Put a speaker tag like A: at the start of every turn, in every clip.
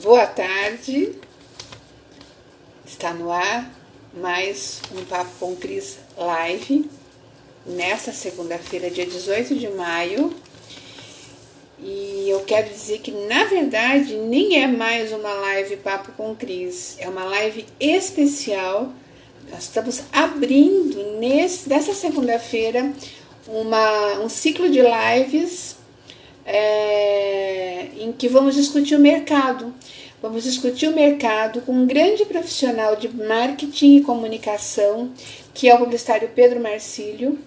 A: Boa tarde, está no ar mais um Papo com Cris Live, nesta segunda-feira, dia 18 de maio. E eu quero dizer que, na verdade, nem é mais uma live Papo com Cris, é uma live especial. Nós estamos abrindo, nessa segunda-feira, um ciclo de lives em que vamos discutir o mercado. Vamos discutir o mercado com um grande profissional de marketing e comunicação, que é o publicitário Pedro Marcílio.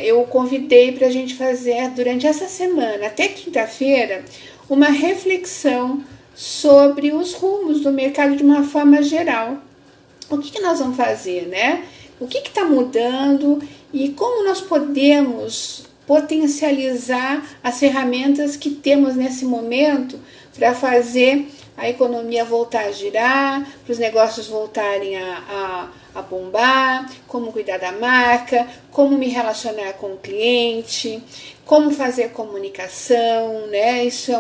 A: Eu o convidei para a gente fazer, durante essa semana, até quinta-feira, uma reflexão sobre os rumos do mercado de uma forma geral. O que nós vamos fazer, né? O que está mudando e como nós podemos potencializar as ferramentas que temos nesse momento para fazer a economia voltar a girar, para os negócios voltarem a bombar, como cuidar da marca, como me relacionar com o cliente, como fazer comunicação, né? Isso é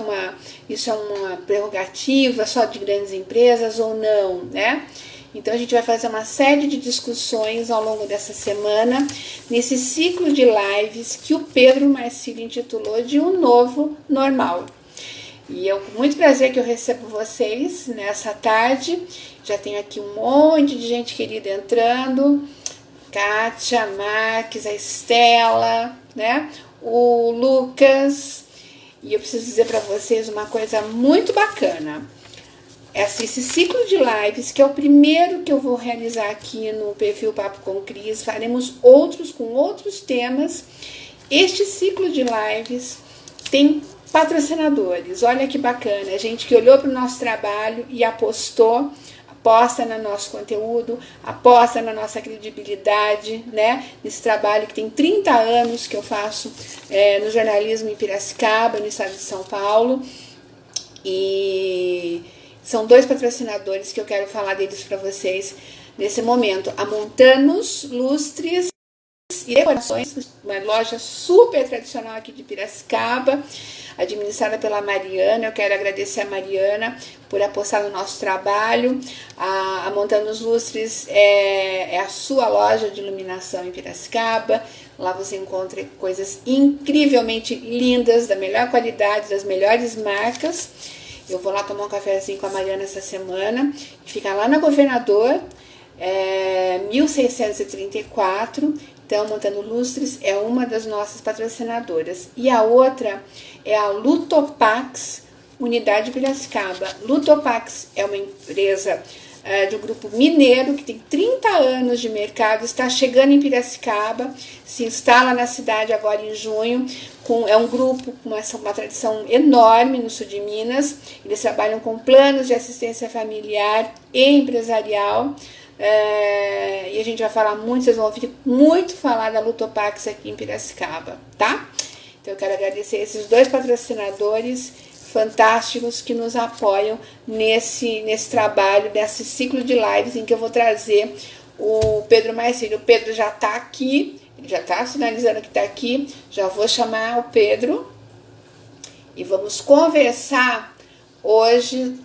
A: uma prerrogativa só de grandes empresas ou não, né? Então a gente vai fazer uma série de discussões ao longo dessa semana, nesse ciclo de lives que o Pedro Marcílio intitulou de Um Novo Normal. E é com muito prazer que eu recebo vocês nessa tarde. Já tenho aqui um monte de gente querida entrando. Kátia, Marques, a Estela, né? O Lucas. E eu preciso dizer para vocês uma coisa muito bacana. Esse ciclo de lives, que é o primeiro que eu vou realizar aqui no perfil Papo com Cris, faremos outros com outros temas. Este ciclo de lives tem patrocinadores. Olha que bacana, gente que olhou para o nosso trabalho e aposta no nosso conteúdo, aposta na nossa credibilidade, né? Nesse trabalho que tem 30 anos que eu faço no jornalismo em Piracicaba, no estado de São Paulo. E são dois patrocinadores que eu quero falar deles para vocês nesse momento. A Montanos Lustres e Decorações, uma loja super tradicional aqui de Piracicaba, administrada pela Mariana. Eu quero agradecer a Mariana por apostar no nosso trabalho. A Montanos Lustres é a sua loja de iluminação em Piracicaba. Lá você encontra coisas incrivelmente lindas, da melhor qualidade, das melhores marcas. Eu vou lá tomar um cafezinho com a Mariana essa semana, que fica lá na Governador, 1634. Então, Montanos Lustres é uma das nossas patrocinadoras. E a outra é a Lutopax, Unidade Piracicaba. Lutopax é uma empresa de um grupo mineiro que tem 30 anos de mercado, está chegando em Piracicaba, se instala na cidade agora em junho. É um grupo com uma tradição enorme no sul de Minas. Eles trabalham com planos de assistência familiar e empresarial. E a gente vai falar muito, vocês vão ouvir muito falar da Lutopax aqui em Piracicaba, tá? Então eu quero agradecer esses dois patrocinadores fantásticos que nos apoiam nesse trabalho, nesse ciclo de lives em que eu vou trazer o Pedro Marcílio. O Pedro já está aqui, ele já está sinalizando que está aqui. Já vou chamar o Pedro e vamos conversar hoje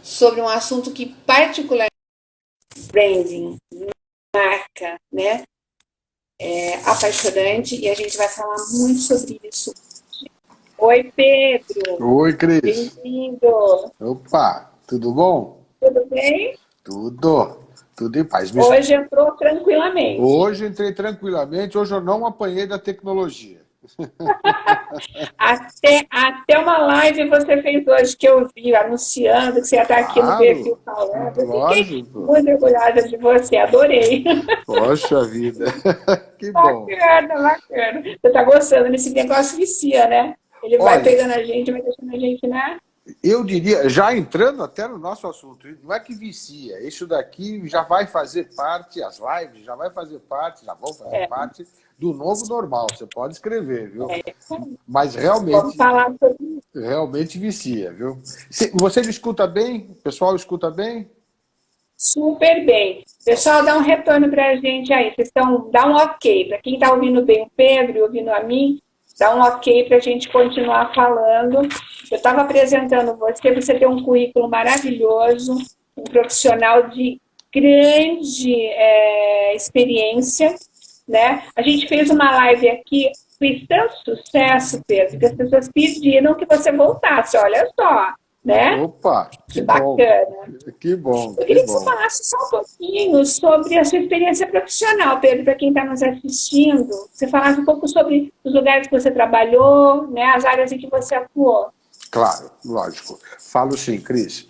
A: sobre um assunto que particularmente branding, marca, né? É apaixonante e a gente vai falar muito sobre isso. Oi, Pedro.
B: Oi, Cris.
A: Bem-vindo.
B: Opa, tudo bom?
A: Tudo bem?
B: Tudo em paz.
A: Hoje entrou tranquilamente.
B: Hoje entrei tranquilamente, hoje eu não apanhei da tecnologia.
A: Até uma live você fez hoje que eu vi anunciando que você ia estar aqui no perfil falando. Eu fiquei muito orgulhosa de você, adorei.
B: Poxa vida, que bom.
A: Bacana. Você está gostando, nesse negócio vicia, né? Ele vai pegando a gente, vai deixando a gente, né?
B: Eu diria, já entrando até no nosso assunto, não é que vicia, isso daqui já vai fazer parte, as lives já vão fazer parte do novo normal, você pode escrever, viu? Mas realmente,
A: falar sobre isso.
B: Realmente vicia, viu? Você me escuta bem? O pessoal escuta bem?
A: Super bem. Pessoal, dá um retorno para a gente aí. Dá um ok. Para quem está ouvindo bem o Pedro e ouvindo a mim, dá um ok para a gente continuar falando. Eu estava apresentando você, você tem um currículo maravilhoso, um profissional de grande experiência, né? A gente fez uma live aqui, fez tanto sucesso, Pedro, que as pessoas pediram que você voltasse, olha só, né?
B: Opa,
A: Que
B: que bom,
A: bacana.
B: que bom,
A: Eu
B: que
A: queria que você
B: bom.
A: falasse só um pouquinho sobre a sua experiência profissional, Pedro, para quem está nos assistindo. Você falasse um pouco sobre os lugares que você trabalhou, né, as áreas em que você atuou.
B: Claro, lógico. Falo sim, Cris.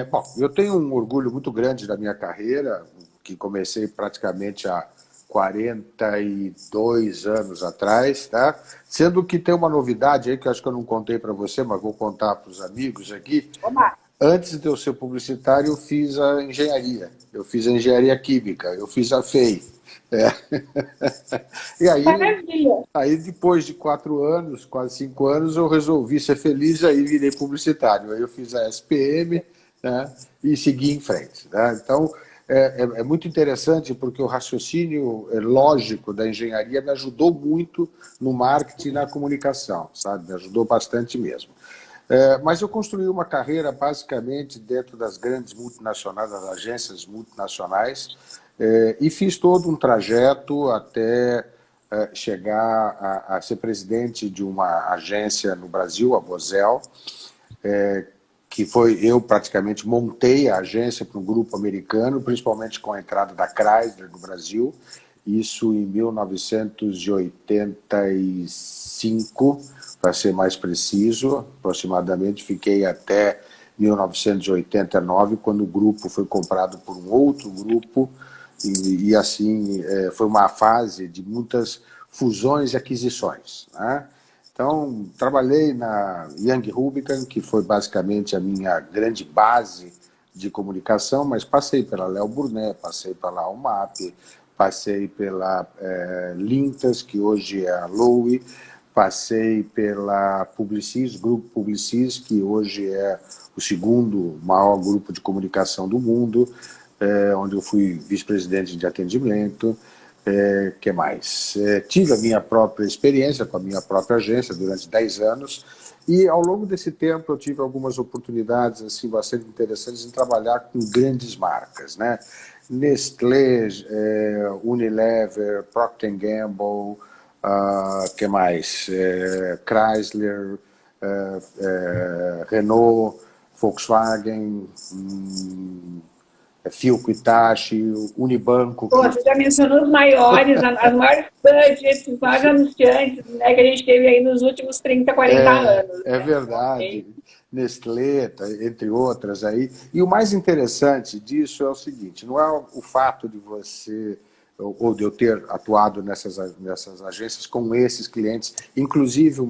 B: Bom, eu tenho um orgulho muito grande da minha carreira, que comecei praticamente há 42 anos atrás, tá? Sendo que tem uma novidade aí que eu acho que eu não contei para você, mas vou contar para os amigos aqui.
A: Oba,
B: Antes de eu ser publicitário, eu fiz a engenharia. Eu fiz a engenharia química, eu fiz a FEI. É. E
A: maravilha.
B: aí, depois de 4 anos, quase 5 anos, eu resolvi ser feliz, aí virei publicitário. Aí eu fiz a SPM, né, e segui em frente. Né? Então, é muito interessante porque o raciocínio lógico da engenharia me ajudou muito no marketing e na comunicação, sabe? Me ajudou bastante mesmo. Mas eu construí uma carreira basicamente dentro das grandes multinacionais, das agências multinacionais, e fiz todo um trajeto até chegar a ser presidente de uma agência no Brasil, a Bosel, que foi, eu praticamente montei a agência para um grupo americano, principalmente com a entrada da Chrysler no Brasil, isso em 1985, para ser mais preciso, aproximadamente, fiquei até 1989, quando o grupo foi comprado por um outro grupo, e assim, foi uma fase de muitas fusões e aquisições, né? Então, trabalhei na Young Rubicon, que foi basicamente a minha grande base de comunicação, mas passei pela Léo Burnet, passei pela Almap, passei pela Lintas, que hoje é a Lowe, passei pela Publicis, Grupo Publicis, que hoje é o segundo maior grupo de comunicação do mundo, onde eu fui vice-presidente de atendimento. Que mais? Tive a minha própria experiência com a minha própria agência durante 10 anos e ao longo desse tempo eu tive algumas oportunidades assim, bastante interessantes em trabalhar com grandes marcas, né? Nestlé, Unilever, Procter Gamble, que mais? Chrysler, Renault, Volkswagen, Philco Hitachi, Unibanco.
A: Pô, você já mencionou os maiores, as maiores budgets, os maiores anunciantes, né, que a gente teve aí nos últimos 30, 40 anos.
B: É
A: Né?
B: verdade.
A: Okay.
B: Nestlé, entre outras aí. E o mais interessante disso é o seguinte, não é o fato de você, ou de eu ter atuado nessas agências com esses clientes, inclusive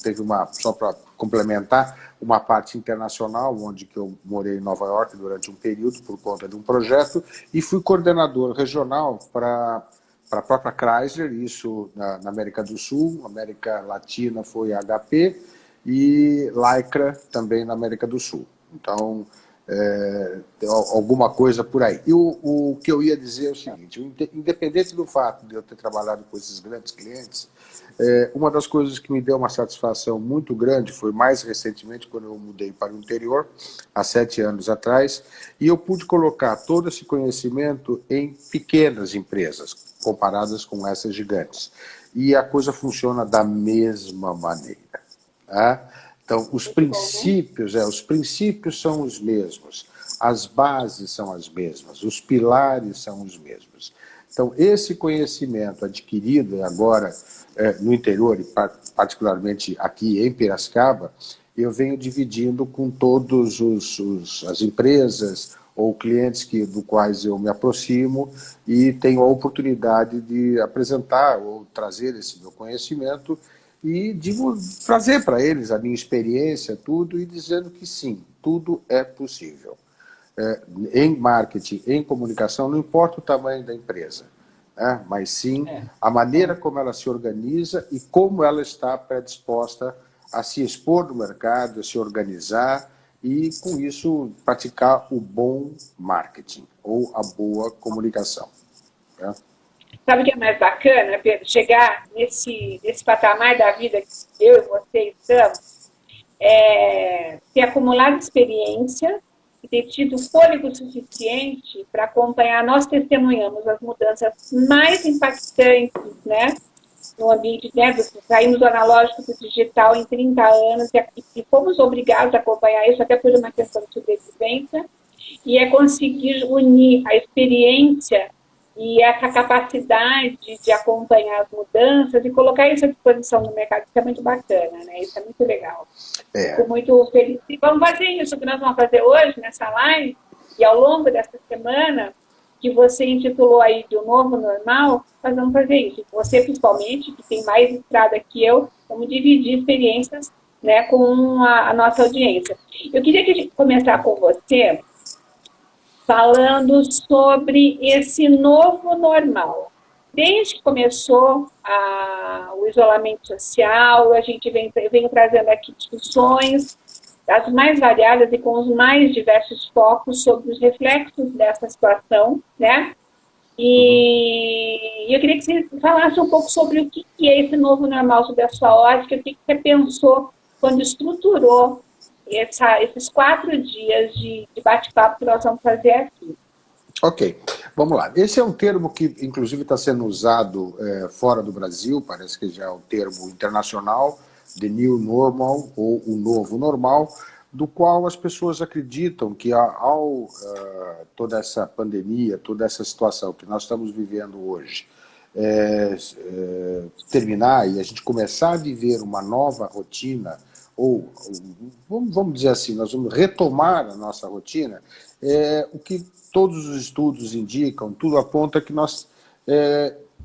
B: teve só para complementar, uma parte internacional, onde que eu morei em Nova York durante um período por conta de um projeto, e fui coordenador regional para a própria Chrysler, isso na América do Sul, América Latina foi a HP, e Lycra também na América do Sul. Então, alguma coisa por aí. E o que eu ia dizer é o seguinte, independente do fato de eu ter trabalhado com esses grandes clientes, uma das coisas que me deu uma satisfação muito grande foi mais recentemente quando eu mudei para o interior, há 7 anos atrás, e eu pude colocar todo esse conhecimento em pequenas empresas, comparadas com essas gigantes. E a coisa funciona da mesma maneira. Então, os princípios são os mesmos, as bases são as mesmas, os pilares são os mesmos. Então, esse conhecimento adquirido agora no interior, e particularmente aqui em Piracicaba, eu venho dividindo com todas as empresas ou clientes do quais eu me aproximo e tenho a oportunidade de apresentar ou trazer esse meu conhecimento e trazer para eles a minha experiência, tudo, e dizendo que sim, tudo é possível. Em marketing, em comunicação, não importa o tamanho da empresa, mas sim a maneira como ela se organiza e como ela está predisposta a se expor no mercado, a se organizar e, com isso, praticar o bom marketing ou a boa comunicação.
A: Sabe o que é mais bacana, Pedro? Chegar nesse patamar da vida que eu e você estamos, ter acumulado experiência e ter tido fôlego suficiente para acompanhar. Nós testemunhamos as mudanças mais impactantes, né, no ambiente, né, saímos do analógico para o digital em 30 anos e fomos obrigados a acompanhar isso até por uma questão de sobrevivência, e é conseguir unir a experiência e essa capacidade de acompanhar as mudanças e colocar isso à disposição do mercado. Isso é muito bacana, né? Isso é muito legal. Fico muito feliz. E vamos fazer isso que nós vamos fazer hoje, nessa live, e ao longo dessa semana, que você intitulou aí de um novo normal, nós vamos fazer isso. Você, principalmente, que tem mais estrada que eu, vamos dividir experiências, né, com a nossa audiência. Eu queria que a gente começar com você falando sobre esse novo normal. Desde que começou o isolamento social, a gente vem trazendo aqui discussões das mais variadas e com os mais diversos focos sobre os reflexos dessa situação, né? E eu queria que você falasse um pouco sobre o que é esse novo normal, sobre a sua ótica, o que você pensou quando estruturou esses 4 dias de bate-papo que nós vamos fazer aqui.
B: Ok, vamos lá. Esse é um termo que, inclusive, está sendo usado fora do Brasil, parece que já é um termo internacional, The New Normal, ou o novo normal, do qual as pessoas acreditam que toda essa pandemia, toda essa situação que nós estamos vivendo hoje, terminar e a gente começar a viver uma nova rotina, ou vamos dizer assim, nós vamos retomar a nossa rotina, o que todos os estudos indicam, tudo aponta que nós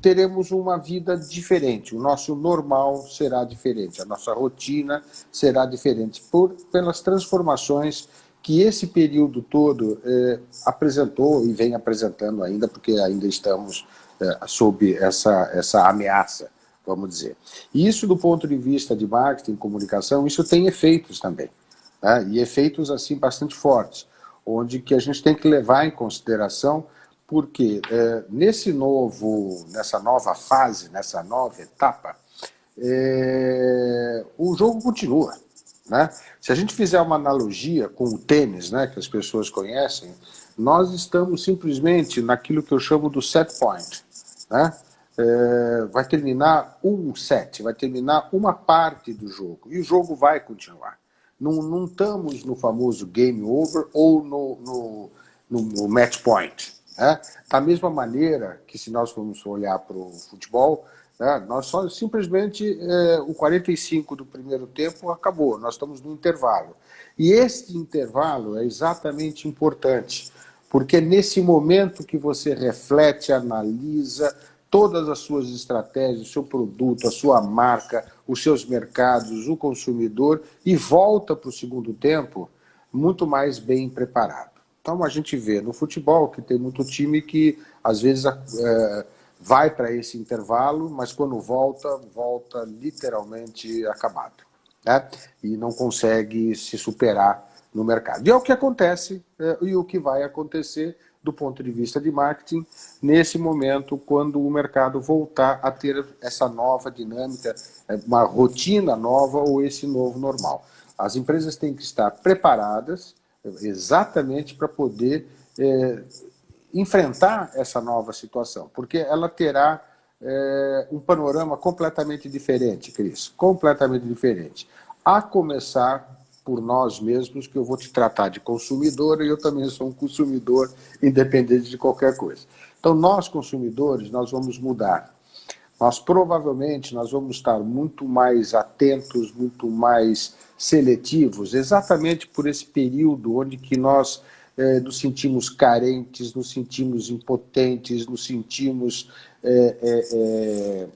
B: teremos uma vida diferente, o nosso normal será diferente, a nossa rotina será diferente, pelas transformações que esse período todo apresentou e vem apresentando ainda, porque ainda estamos sob essa ameaça, vamos dizer. E isso, do ponto de vista de marketing e comunicação, isso tem efeitos também, né? E efeitos assim bastante fortes, onde que a gente tem que levar em consideração, porque nessa nova fase, nessa nova etapa, o jogo continua, né? Se a gente fizer uma analogia com o tênis, né, que as pessoas conhecem, nós estamos simplesmente naquilo que eu chamo do set point, né? Vai terminar um set, vai terminar uma parte do jogo, e o jogo vai continuar. Não estamos no famoso game over ou no match point, né? Da mesma maneira que, se nós formos olhar para o futebol, nós só simplesmente o 45 do primeiro tempo acabou, nós estamos no intervalo. E este intervalo é exatamente importante, porque é nesse momento que você reflete, analisa todas as suas estratégias, o seu produto, a sua marca, os seus mercados, o consumidor, e volta para o segundo tempo muito mais bem preparado. Então a gente vê no futebol que tem muito time que às vezes vai para esse intervalo, mas quando volta literalmente acabado, né? E não consegue se superar no mercado. E é o que acontece e o que vai acontecer do ponto de vista de marketing, nesse momento, quando o mercado voltar a ter essa nova dinâmica, uma rotina nova ou esse novo normal. As empresas têm que estar preparadas exatamente para poder enfrentar essa nova situação, porque ela terá um panorama completamente diferente, Cris, completamente diferente. A começar por nós mesmos, que eu vou te tratar de consumidor e eu também sou um consumidor independente de qualquer coisa. Então, nós consumidores, nós vamos mudar. Nós provavelmente vamos estar muito mais atentos, muito mais seletivos, exatamente por esse período onde que nós nos sentimos carentes, nos sentimos impotentes, nos sentimos,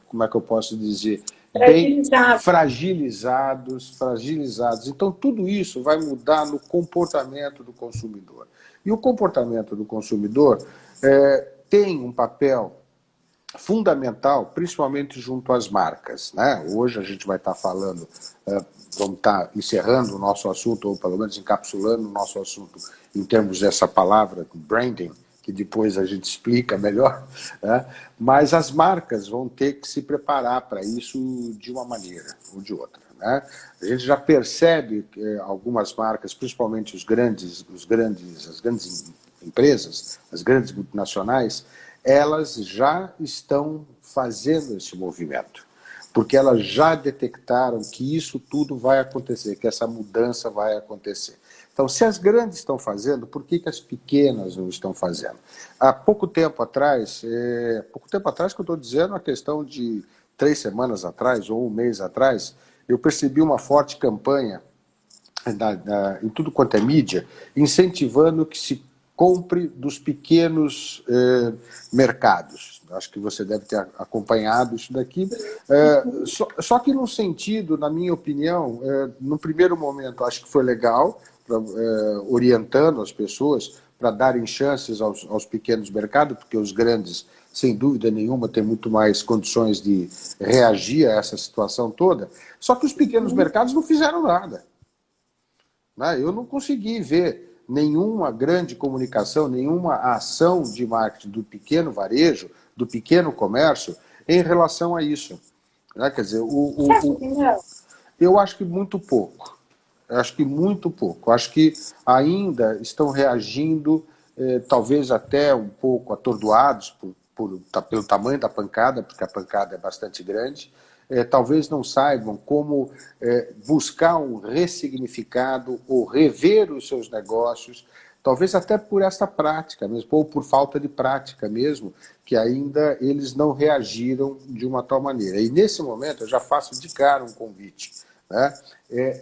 B: como é que eu posso dizer? Fragilizados. Então, tudo isso vai mudar no comportamento do consumidor. E o comportamento do consumidor tem um papel fundamental, principalmente junto às marcas, né? Hoje a gente vai estar falando, vamos estar encerrando o nosso assunto, ou pelo menos encapsulando o nosso assunto em termos dessa palavra, branding, que depois a gente explica melhor, né? Mas as marcas vão ter que se preparar para isso de uma maneira ou de outra, né? A gente já percebe que algumas marcas, principalmente as grandes empresas, as grandes multinacionais, elas já estão fazendo esse movimento, porque elas já detectaram que isso tudo vai acontecer, que essa mudança vai acontecer. Então, se as grandes estão fazendo, por que as pequenas não estão fazendo? Há pouco tempo atrás que eu estou dizendo, a questão de 3 semanas atrás ou um mês atrás, eu percebi uma forte campanha em tudo quanto é mídia, incentivando que se compre dos pequenos mercados. Acho que você deve ter acompanhado isso daqui. Só que num sentido, na minha opinião, no primeiro momento acho que foi legal, orientando as pessoas para darem chances aos pequenos mercados, porque os grandes, sem dúvida nenhuma, têm muito mais condições de reagir a essa situação toda. Só que os pequenos mercados não fizeram nada. Eu não consegui ver nenhuma grande comunicação, nenhuma ação de marketing do pequeno varejo, do pequeno comércio, em relação a isso. Quer dizer, eu acho que muito pouco. Acho que ainda estão reagindo, talvez até um pouco atordoados pelo tamanho da pancada, porque a pancada é bastante grande. Talvez não saibam como buscar um ressignificado ou rever os seus negócios, talvez até por essa prática mesmo, ou por falta de prática mesmo, que ainda eles não reagiram de uma tal maneira. E nesse momento eu já faço de cara um convite.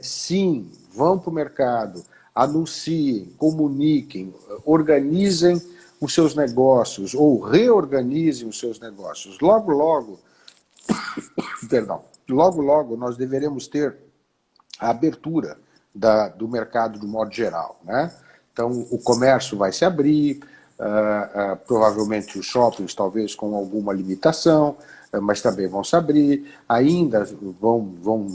B: Sim, vão para o mercado, anunciem, comuniquem, organizem os seus negócios ou reorganizem os seus negócios. Logo, logo nós deveremos ter a abertura do mercado de modo geral, né? Então, o comércio vai se abrir, provavelmente os shoppings talvez com alguma limitação, mas também vão se abrir, ainda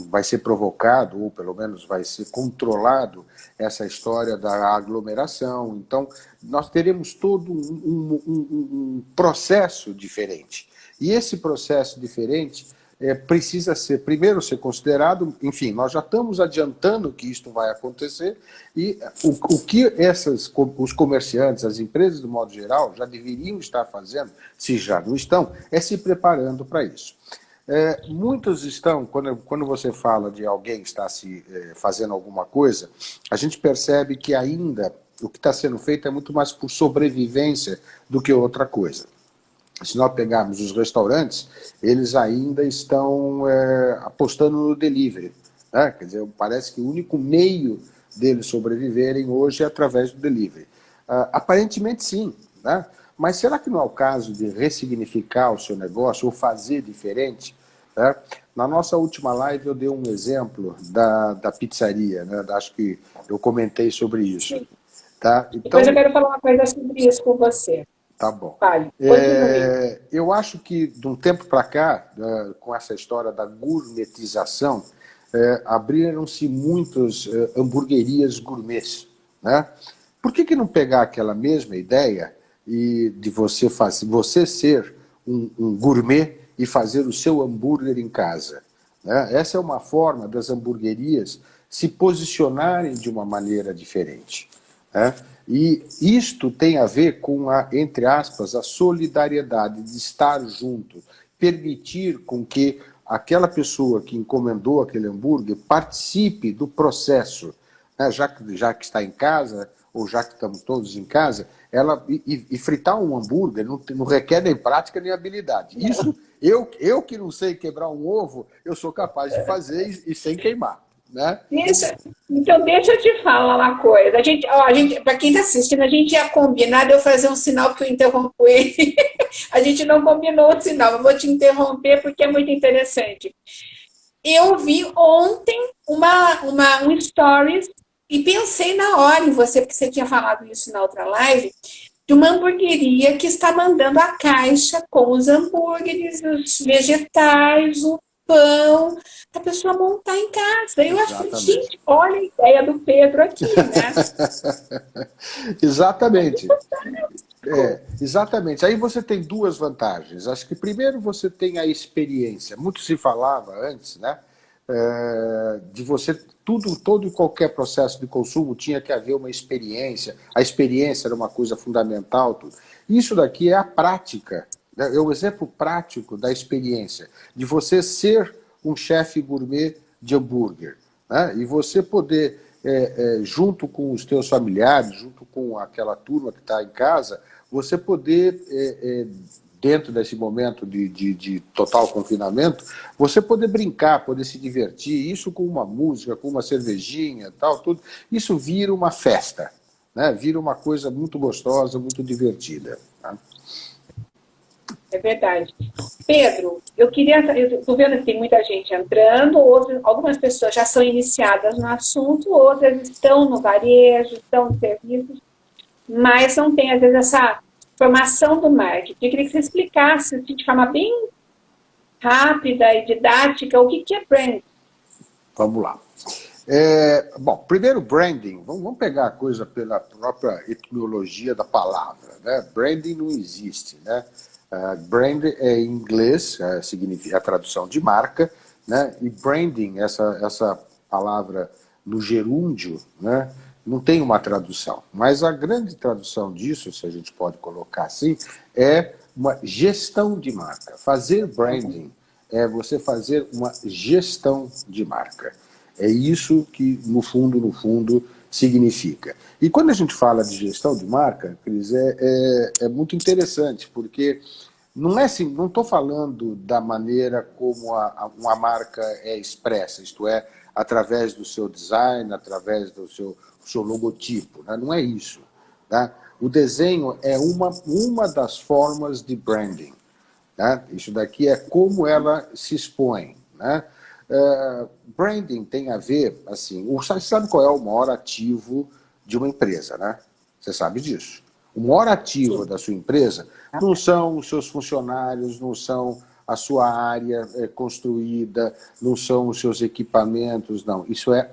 B: vai ser provocado, ou pelo menos vai ser controlado essa história da aglomeração. Então, nós teremos todo um processo diferente. E esse processo diferente precisa primeiro ser considerado, enfim, nós já estamos adiantando que isto vai acontecer, e o que os comerciantes, as empresas do modo geral, já deveriam estar fazendo, se já não estão, é se preparando para isso. Muitos estão, quando você fala de alguém que está fazendo alguma coisa, a gente percebe que ainda o que está sendo feito é muito mais por sobrevivência do que outra coisa. Se nós pegarmos os restaurantes, eles ainda estão apostando no delivery. Quer dizer, parece que o único meio deles sobreviverem hoje é através do delivery. Aparentemente sim, né? Mas será que não é o caso de ressignificar o seu negócio ou fazer diferente? Na nossa última live eu dei um exemplo da pizzaria, né? Acho que eu comentei sobre isso. Tá? Então,
A: depois eu quero falar uma coisa sobre isso com você.
B: Tá bom.
A: Vale.
B: Eu acho que, de um tempo para cá, com essa história da gourmetização, abriram-se muitas hamburguerias gourmets. Né? Por que não pegar aquela mesma ideia de você ser um gourmet e fazer o seu hambúrguer em casa? Né? Essa é uma forma das hamburguerias se posicionarem de uma maneira diferente. Né? E isto tem a ver com entre aspas, a solidariedade de estar junto, permitir com que aquela pessoa que encomendou aquele hambúrguer participe do processo, né? já que está em casa, ou já que estamos todos em casa, e fritar um hambúrguer não requer nem prática nem habilidade. Isso, eu que não sei quebrar um ovo, eu sou capaz de fazer e sem queimar. Né?
A: Isso. Então, deixa eu te falar uma coisa. A gente, para quem está assistindo, a gente ia combinar de eu fazer um sinal porque eu interrompo ele. A gente não combinou o sinal, eu vou te interromper porque é muito interessante. Eu vi ontem um stories e pensei na hora em você, porque você tinha falado isso na outra live, de uma hamburgueria que está mandando a caixa com os hambúrgueres, os vegetais, o pão, a pessoa montar em casa. Eu acho que, gente, olha a ideia do Pedro aqui, né?
B: Exatamente. Exatamente. Aí você tem duas vantagens. Acho que primeiro você tem a experiência. Muito se falava antes, né, de você, todo e qualquer processo de consumo tinha que haver uma experiência, a experiência era uma coisa fundamental. Tudo. Isso daqui é a prática, é o exemplo prático da experiência, de você ser um chefe gourmet de hambúrguer, né? E você poder, junto com os teus familiares, junto com aquela turma que está em casa, você poder, dentro desse momento de total confinamento, você poder brincar, poder se divertir, isso com uma música, com uma cervejinha, tal, tudo, isso vira uma festa, né? Vira uma coisa muito gostosa, muito divertida. Tá?
A: É verdade. Pedro, eu estou vendo que tem muita gente entrando, algumas pessoas já são iniciadas no assunto, outras estão no varejo, estão no serviço, mas não tem, às vezes, essa formação do marketing. Eu queria que você explicasse, assim, de forma bem rápida e didática, o que é brand.
B: Vamos lá. Bom, primeiro branding, vamos pegar a coisa pela própria etimologia da palavra, né? Branding não existe, né? Brand é em inglês, significa a tradução de marca, né? E branding, essa palavra no gerúndio, né? Não tem uma tradução. Mas a grande tradução disso, se a gente pode colocar assim, é uma gestão de marca. Fazer branding é você fazer uma gestão de marca. É isso que, no fundo, significa. E quando a gente fala de gestão de marca, Cris, é muito interessante, porque não é assim, não estou falando da maneira como uma marca é expressa, isto é, através do seu design, através do seu logotipo, né? Não é isso. Tá? O desenho é uma das formas de branding. Né? Isso daqui é como ela se expõe. Né? Branding tem a ver, assim, você sabe qual é o maior ativo de uma empresa, né? Você sabe disso. O maior ativo da sua empresa não são os seus funcionários, não são a sua área construída, não são os seus equipamentos, não. Isso é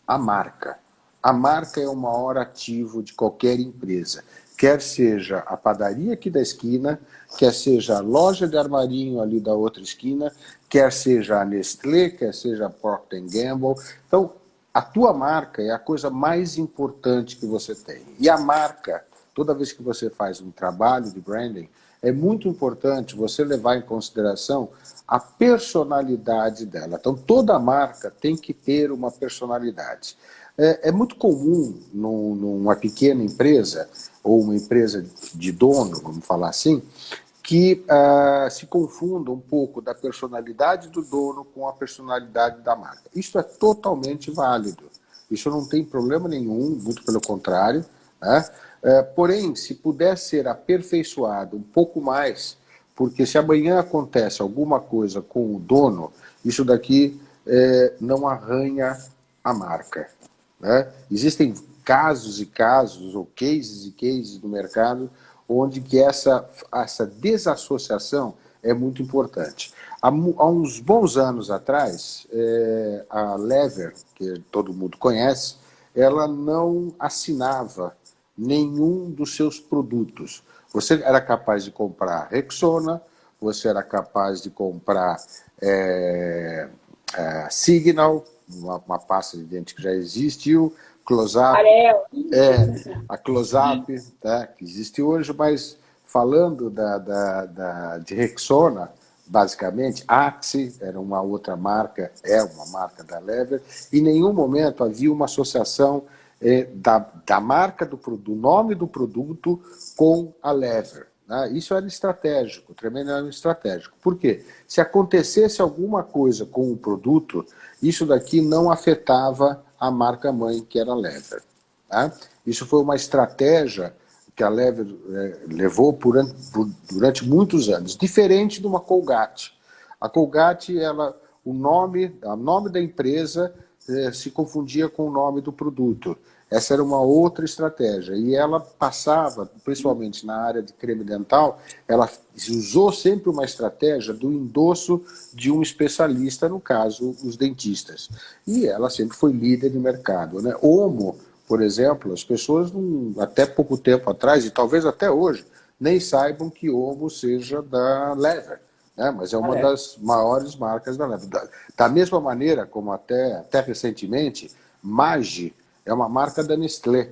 B: a marca. A marca é o maior ativo de qualquer empresa. Quer seja a padaria aqui da esquina, quer seja a loja de armarinho ali da outra esquina, quer seja a Nestlé, quer seja a Procter Gamble. Então, a tua marca é a coisa mais importante que você tem. E a marca, toda vez que você faz um trabalho de branding, é muito importante você levar em consideração a personalidade dela. Então, toda marca tem que ter uma personalidade. É muito comum numa pequena empresa, ou uma empresa de dono, vamos falar assim, que se confunda um pouco da personalidade do dono com a personalidade da marca. Isso é totalmente válido. Isso não tem problema nenhum, muito pelo contrário. Né? Porém, se puder ser aperfeiçoado um pouco mais, porque se amanhã acontece alguma coisa com o dono, isso daqui não arranha a marca. Né? Existem casos e casos, ou cases e cases no mercado, onde que essa desassociação é muito importante. Há uns bons anos atrás, a Lever, que todo mundo conhece, ela não assinava nenhum dos seus produtos. Você era capaz de comprar Rexona, você era capaz de comprar Signal, uma pasta de dente que já existiu, Close-Up, a Close-Up, tá, que existe hoje, mas falando de Rexona, basicamente, Axe era uma outra marca, é uma marca da Lever, e em nenhum momento havia uma associação da marca do nome do produto com a Lever. Né? Isso era estratégico, tremendamente estratégico. Por quê? Se acontecesse alguma coisa com o produto, isso daqui não afetava a marca-mãe, que era a Lever. Tá? Isso foi uma estratégia que a Lever levou durante muitos anos, diferente de uma Colgate. A Colgate, o nome da empresa se confundia com o nome do produto. Essa era uma outra estratégia. E ela passava, principalmente na área de creme dental, ela usou sempre uma estratégia do endosso de um especialista, no caso, os dentistas. E ela sempre foi líder de mercado. Né? Omo, por exemplo, as pessoas, até pouco tempo atrás, e talvez até hoje, nem saibam que Omo seja da Lever. né? Mas é uma das maiores marcas da leva. Da mesma maneira como até recentemente, Maggi é uma marca da Nestlé.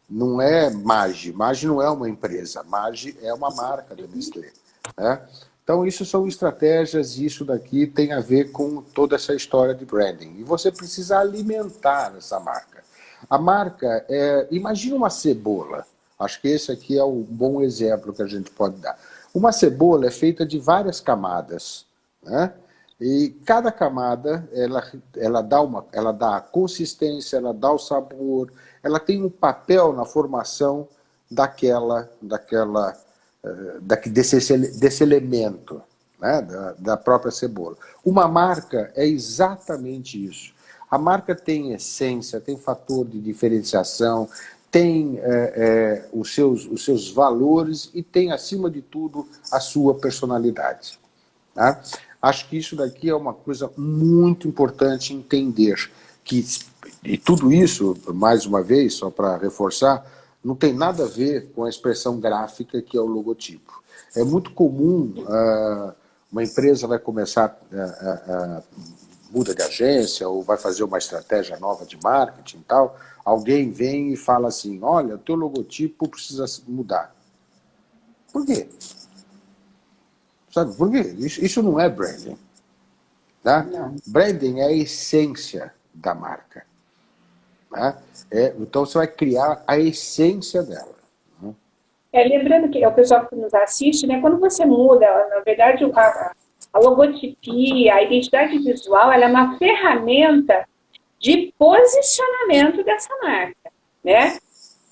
B: Não é Maggi. Maggi não é uma empresa. Maggi é uma marca da Nestlé, né? Então, isso são estratégias, e isso daqui tem a ver com toda essa história de branding. E você precisa alimentar essa marca. A marca, imagina uma cebola. Acho que esse aqui é um bom exemplo que a gente pode dar. Uma cebola é feita de várias camadas, né? E cada camada, ela dá a consistência, ela dá o sabor, ela tem um papel na formação desse elemento, né? Da própria cebola. Uma marca é exatamente isso. A marca tem essência, tem fator de diferenciação, tem os seus valores e tem, acima de tudo, a sua personalidade. Tá? Acho que isso daqui é uma coisa muito importante entender. E tudo isso, mais uma vez, só para reforçar, não tem nada a ver com a expressão gráfica que é o logotipo. É muito comum, uma empresa vai começar, muda de agência ou vai fazer uma estratégia nova de marketing e tal, alguém vem e fala assim, olha, o teu logotipo precisa mudar. Por quê? Sabe por quê? Isso não é branding. Tá? Branding é a essência da marca. Tá? Então você vai criar a essência dela.
A: Lembrando que o pessoal que nos assiste, né, quando você muda, na verdade, a logotipia, a identidade visual, ela é uma ferramenta de posicionamento dessa marca, né?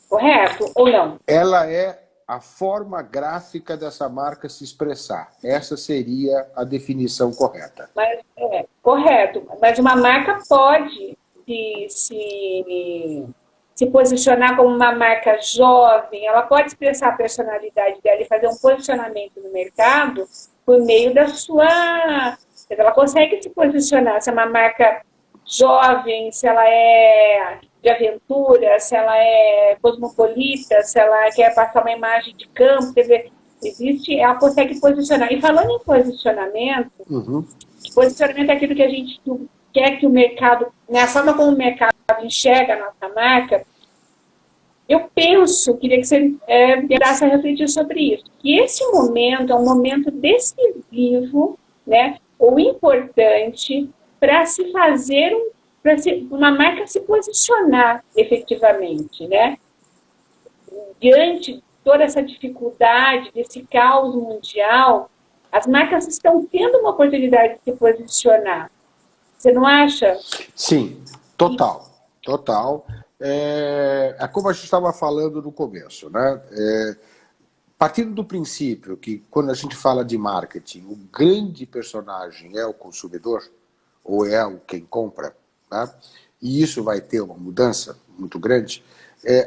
A: Correto ou não?
B: Ela é a forma gráfica dessa marca se expressar. Essa seria a definição correta.
A: Correto. Mas uma marca pode se posicionar como uma marca jovem, ela pode expressar a personalidade dela e fazer um posicionamento no mercado por meio da sua... Ela consegue se posicionar, se é uma marca jovem, se ela é de aventura, se ela é cosmopolita, se ela quer passar uma imagem de campo, quer dizer, ela consegue posicionar. E falando em posicionamento, posicionamento é aquilo que a gente quer que o mercado, né, a forma como o mercado enxerga a nossa marca. Eu penso, queria que você me desse a refletir sobre isso, que esse momento é um momento decisivo, né, ou importante para se fazer uma marca se posicionar efetivamente, né? Diante de toda essa dificuldade, desse caos mundial, as marcas estão tendo uma oportunidade de se posicionar. Você não acha?
B: Sim, total. É como a gente estava falando no começo, né? Partindo do princípio que quando a gente fala de marketing, o grande personagem é o consumidor, ou é quem compra, tá? E isso vai ter uma mudança muito grande,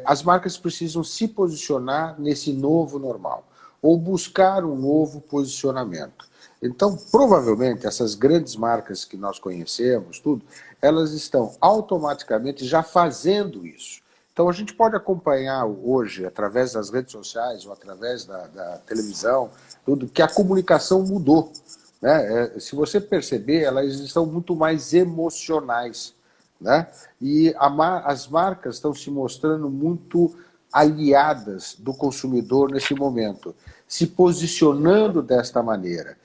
B: as marcas precisam se posicionar nesse novo normal, ou buscar um novo posicionamento. Então, provavelmente, essas grandes marcas que nós conhecemos, elas estão automaticamente já fazendo isso. Então, a gente pode acompanhar hoje, através das redes sociais ou através da televisão, que a comunicação mudou. Né? Se você perceber, elas estão muito mais emocionais. Né? E as marcas estão se mostrando muito aliadas do consumidor nesse momento, se posicionando desta maneira.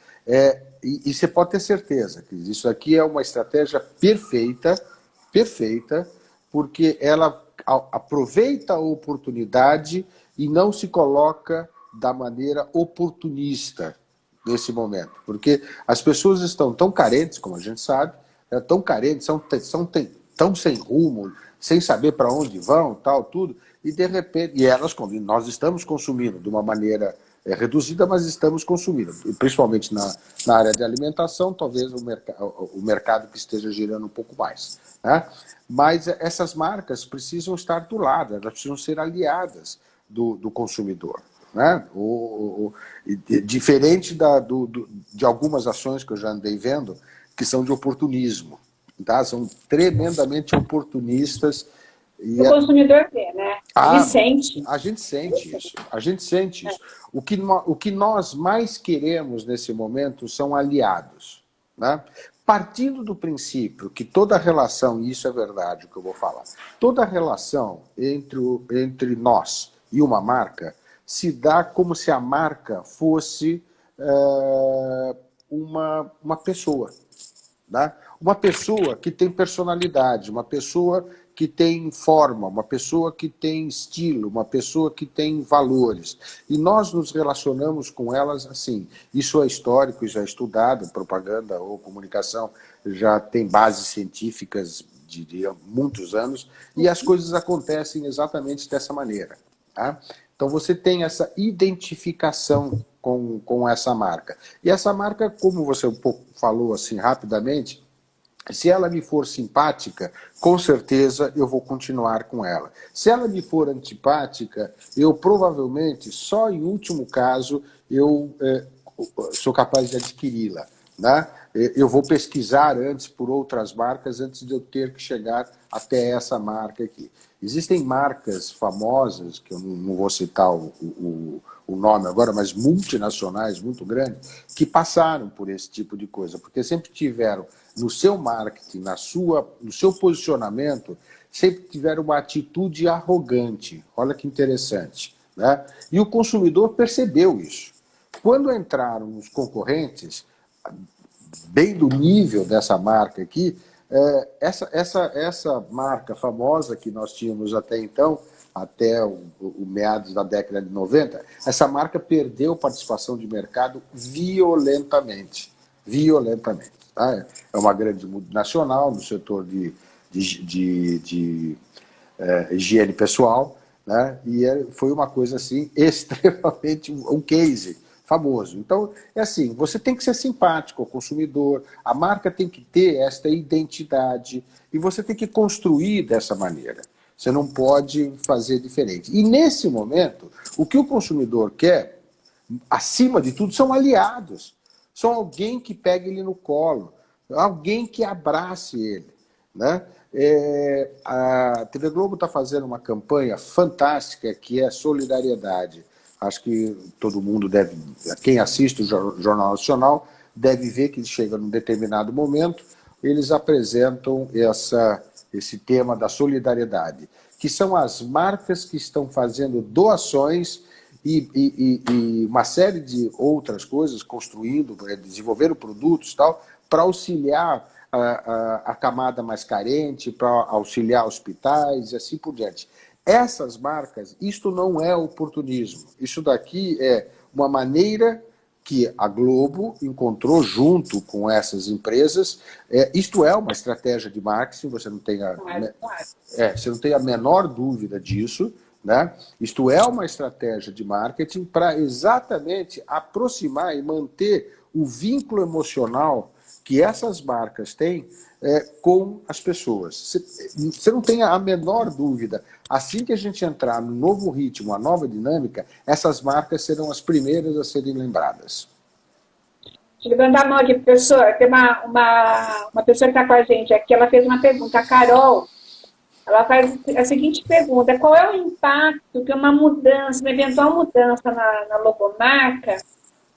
B: E você pode ter certeza que isso aqui é uma estratégia perfeita, porque ela aproveita a oportunidade e não se coloca da maneira oportunista nesse momento. Porque as pessoas estão tão carentes, como a gente sabe, tão carentes, tão sem rumo, sem saber para onde vão, tudo, e de repente, nós estamos consumindo de uma maneira reduzida, mas estamos consumindo, principalmente na área de alimentação, talvez o mercado que esteja girando um pouco mais. Né? Mas essas marcas precisam estar do lado, elas precisam ser aliadas do consumidor. Né? Diferente de algumas ações que eu já andei vendo, que são de oportunismo. Tá? São tremendamente oportunistas.
A: O consumidor vê, né? Ele sente.
B: A gente sente isso. o que nós mais queremos nesse momento são aliados, né? Partindo do princípio que toda relação, e isso é verdade o que eu vou falar, toda relação entre nós e uma marca se dá como se a marca fosse uma pessoa, tá? Uma pessoa que tem personalidade, uma pessoa que tem forma, uma pessoa que tem estilo, uma pessoa que tem valores. E nós nos relacionamos com elas assim. Isso é histórico, já é estudado, propaganda ou comunicação já tem bases científicas de muitos anos, e as coisas acontecem exatamente dessa maneira, tá? Então você tem essa identificação com essa marca. E essa marca, como você um pouco falou assim rapidamente, se ela me for simpática, com certeza eu vou continuar com ela. Se ela me for antipática, eu provavelmente, só em último caso, eu sou capaz de adquiri-la, né? Eu vou pesquisar antes por outras marcas, antes de eu ter que chegar até essa marca aqui. Existem marcas famosas, que eu não vou citar o nome agora, mas multinacionais muito grandes, que passaram por esse tipo de coisa, porque sempre tiveram no seu marketing, no seu posicionamento, sempre tiveram uma atitude arrogante. Olha que interessante, né? E o consumidor percebeu isso. Quando entraram os concorrentes, bem do nível dessa marca aqui, essa marca famosa que nós tínhamos até então, até o meados da década de 90, essa marca perdeu participação de mercado violentamente. Violentamente. Tá? É uma grande multinacional no setor de higiene pessoal, né? E foi uma coisa assim extremamente um case famoso. Então, é assim, você tem que ser simpático ao consumidor, a marca tem que ter esta identidade e você tem que construir dessa maneira. Você não pode fazer diferente. E nesse momento, o que o consumidor quer, acima de tudo, são aliados. São alguém que pegue ele no colo, alguém que abrace ele, né? A TV Globo está fazendo uma campanha fantástica que é solidariedade. Acho que todo mundo deve, quem assiste o Jornal Nacional, deve ver que chega num determinado momento, eles apresentam esse tema da solidariedade, que são as marcas que estão fazendo doações e uma série de outras coisas, construindo, desenvolvendo produtos e tal, para auxiliar a camada mais carente, para auxiliar hospitais e assim por diante. Essas marcas, isto não é oportunismo. Isso daqui é uma maneira que a Globo encontrou junto com essas empresas. Isto é uma estratégia de marketing, você não tem a menor dúvida disso, né? Isto é uma estratégia de marketing para exatamente aproximar e manter o vínculo emocional que essas marcas têm com as pessoas. Você não tem a menor dúvida. Assim que a gente entrar no novo ritmo, a nova dinâmica, essas marcas serão as primeiras a serem lembradas.
A: Deixa eu levantar a mão aqui, professor. Tem uma pessoa que está com a gente aqui, ela fez uma pergunta. A Carol, ela faz a seguinte pergunta: qual é o impacto que uma eventual mudança na logomarca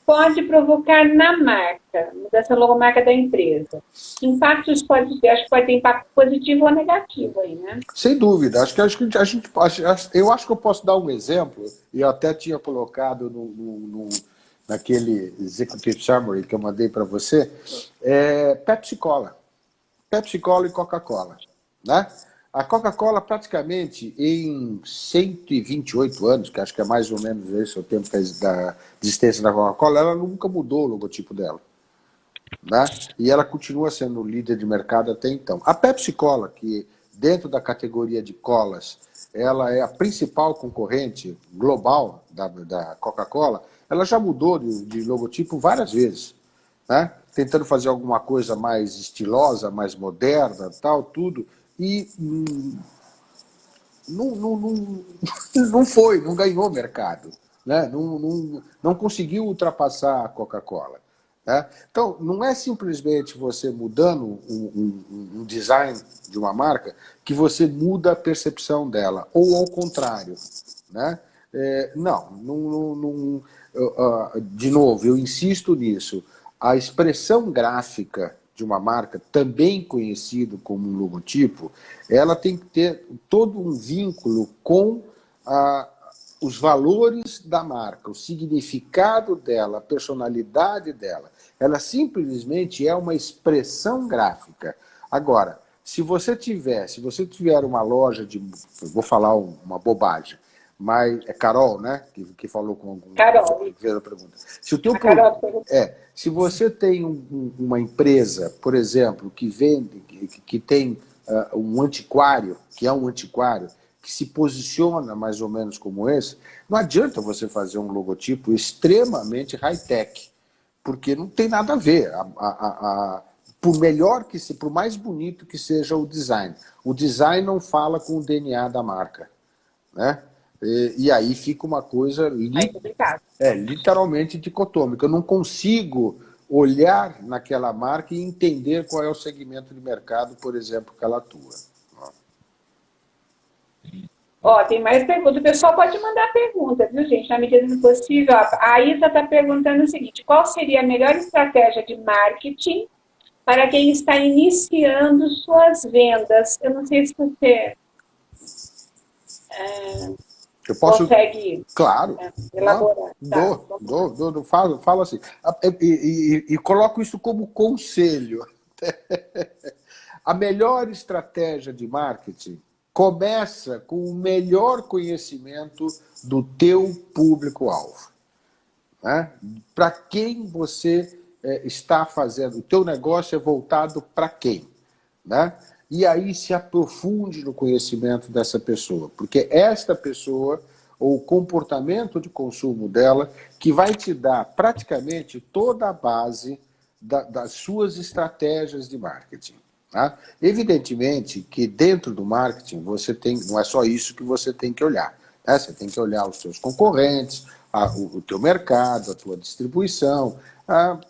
A: pode provocar na marca, mudança logomarca da empresa? Que impactos pode ter? Acho que pode ter impacto positivo ou negativo aí, né?
B: Sem dúvida. Eu acho que eu posso dar um exemplo, e eu até tinha colocado naquele Executive Summary que eu mandei para você, Pepsi-Cola. Pepsi-Cola e Coca-Cola, né? A Coca-Cola, praticamente em 128 anos, que acho que é mais ou menos esse o tempo da existência da Coca-Cola, ela nunca mudou o logotipo dela, né? E ela continua sendo líder de mercado até então. A Pepsi-Cola, que dentro da categoria de colas, ela é a principal concorrente global da Coca-Cola, ela já mudou de logotipo várias vezes, né? Tentando fazer alguma coisa mais estilosa, mais moderna, tal, tudo. E não ganhou mercado, né? Não conseguiu ultrapassar a Coca-Cola, né? Então, não é simplesmente você mudando um design de uma marca que você muda a percepção dela, ou ao contrário, né? De novo, eu insisto nisso. A expressão gráfica de uma marca, também conhecido como um logotipo, ela tem que ter todo um vínculo com os valores da marca, o significado dela, a personalidade dela. Ela simplesmente é uma expressão gráfica. Agora, se você tiver uma loja de... Vou falar uma bobagem, mas é Carol, né? Que falou com algum...
A: Carol.
B: Que fez a pergunta. Se você tem uma empresa, por exemplo, que vende, que tem um antiquário, que se posiciona mais ou menos como esse, não adianta você fazer um logotipo extremamente high-tech, porque não tem nada a ver. Por mais bonito que seja o design não fala com o DNA da marca, né? E aí fica uma coisa literalmente dicotômica. Eu não consigo olhar naquela marca e entender qual é o segmento de mercado, por exemplo, que ela atua.
A: Tem mais perguntas. O pessoal pode mandar pergunta, viu, gente? Na medida do possível. A Isa está perguntando o seguinte: qual seria a melhor estratégia de marketing para quem está iniciando suas vendas? Eu não sei se você consegue elaborar.
B: Falo assim. E coloco isso como conselho. A melhor estratégia de marketing começa com o melhor conhecimento do teu público-alvo. Né? Para quem você está fazendo, o teu negócio é voltado para quem? Né? E aí se aprofunde no conhecimento dessa pessoa, porque esta pessoa, ou o comportamento de consumo dela, que vai te dar praticamente toda a base das suas estratégias de marketing. Tá? Evidentemente que dentro do marketing não é só isso que você tem que olhar. Né? Você tem que olhar os seus concorrentes, o teu mercado, a tua distribuição,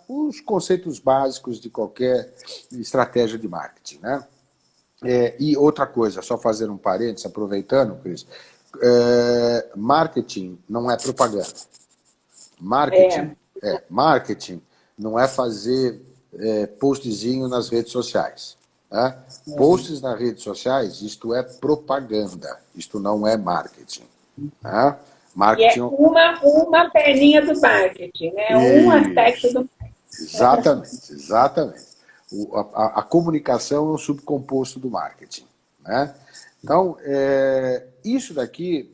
B: os conceitos básicos de qualquer estratégia de marketing. Né? E outra coisa, só fazer um parênteses, aproveitando, Cris, marketing não é propaganda. Marketing não é fazer postzinho nas redes sociais. Né? Posts nas redes sociais, isto é propaganda, isto não é marketing. Né?
A: Marketing... E é uma perninha do marketing, né? Um aspecto do marketing.
B: Exatamente. A comunicação é um subcomposto do marketing. Né? Então, isso daqui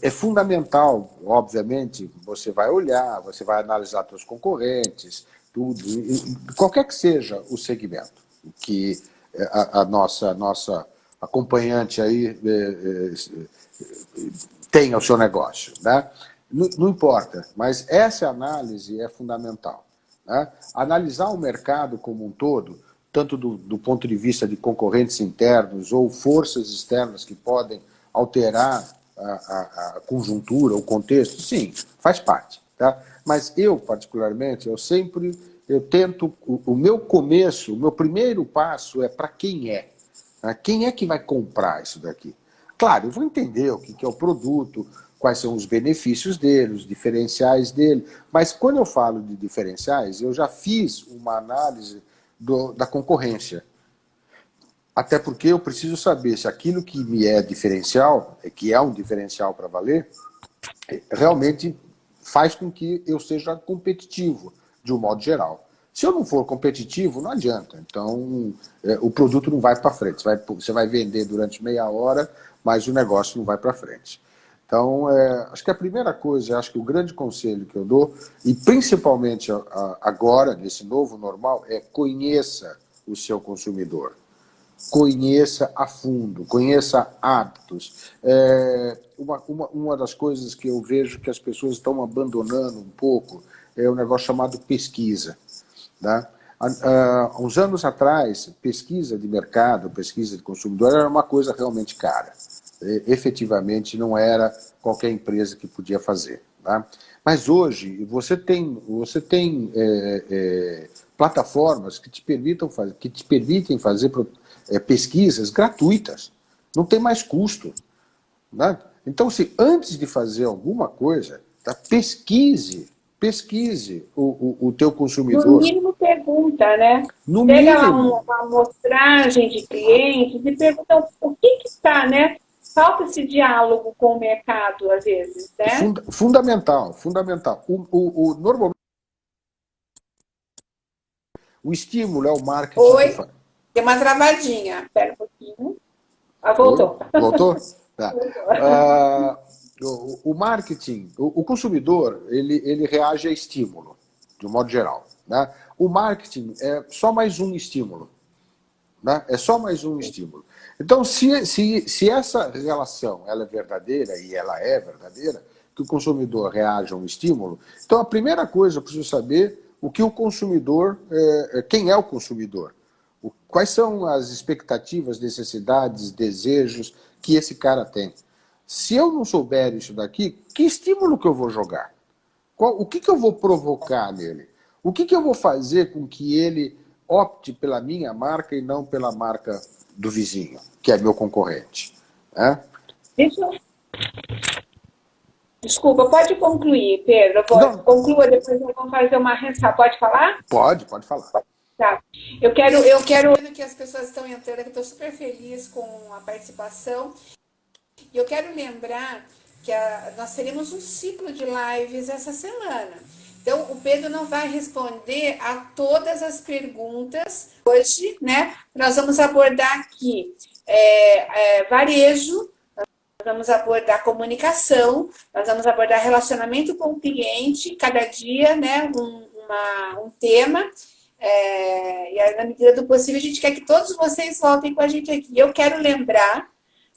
B: é fundamental, obviamente. Você vai olhar, você vai analisar seus concorrentes, tudo, qualquer que seja o segmento que a nossa acompanhante aí tenha o seu negócio. Né? Não importa, mas essa análise é fundamental. Né? Analisar o mercado como um todo, tanto do ponto de vista de concorrentes internos ou forças externas que podem alterar a conjuntura, o contexto, sim, faz parte. Tá? Mas eu, particularmente, eu tento, o meu primeiro passo é para quem é. Né? Quem é que vai comprar isso daqui? Claro, eu vou entender o que é o produto, quais são os benefícios dele, os diferenciais dele, mas quando eu falo de diferenciais, eu já fiz uma análise da concorrência. Até porque eu preciso saber se aquilo que me é diferencial, que é um diferencial para valer, realmente faz com que eu seja competitivo, de um modo geral. Se eu não for competitivo, não adianta. Então, o produto não vai para frente. Você vai vender durante meia hora, mas o negócio não vai para frente. Então, acho que a primeira coisa, acho que o grande conselho que eu dou, e principalmente agora, nesse novo normal, é conheça o seu consumidor. Conheça a fundo, conheça hábitos. Uma das coisas que eu vejo que as pessoas estão abandonando um pouco é um negócio chamado pesquisa. Tá? Há uns anos atrás, pesquisa de mercado, pesquisa de consumidor era uma coisa realmente cara. Efetivamente não era qualquer empresa que podia fazer. Tá? Mas hoje você tem plataformas que te permitem fazer pesquisas gratuitas. Não tem mais custo. Né? Então, se antes de fazer alguma coisa, tá, pesquise o teu
A: No
B: consumidor.
A: mínimo pergunta, né?
B: No
A: Pega lá
B: mínimo.
A: uma amostragem de clientes e pergunta o que está, né? Falta esse diálogo com o mercado, às vezes, né?
B: Fundamental, fundamental. Normalmente, o estímulo é o marketing que
A: Oi,
B: faz.
A: tem uma travadinha. Espera um pouquinho. Ah,
B: Oi?
A: voltou.
B: Voltou? Tá.
A: Voltou.
B: O marketing, o consumidor, ele reage a estímulo, de um modo geral. Né? O marketing é só mais um estímulo. Né? É só mais um estímulo. Então, se essa relação ela é verdadeira, e ela é verdadeira, que o consumidor reage a um estímulo, então a primeira coisa eu preciso saber o que o consumidor, quem é o consumidor, quais são as expectativas, necessidades, desejos que esse cara tem. Se eu não souber isso daqui, que estímulo que eu vou jogar? O que eu vou provocar nele? O que eu vou fazer com que ele opte pela minha marca e não pela marca do vizinho, que é meu concorrente? É?
A: Deixa eu... Desculpa, pode concluir, Pedro.
B: Não,
A: Conclua, depois eu vou fazer uma ressalva. Pode falar?
B: pode falar.
A: Tá. Eu quero que as pessoas estão entrando aqui, estou super feliz com a participação. E eu quero lembrar que nós teremos um ciclo de lives essa semana. Então, o Pedro não vai responder a todas as perguntas hoje, né? Nós vamos abordar aqui varejo, nós vamos abordar comunicação, nós vamos abordar relacionamento com o cliente, cada dia, né? Um tema. E aí, na medida do possível, a gente quer que todos vocês voltem com a gente aqui. Eu quero lembrar,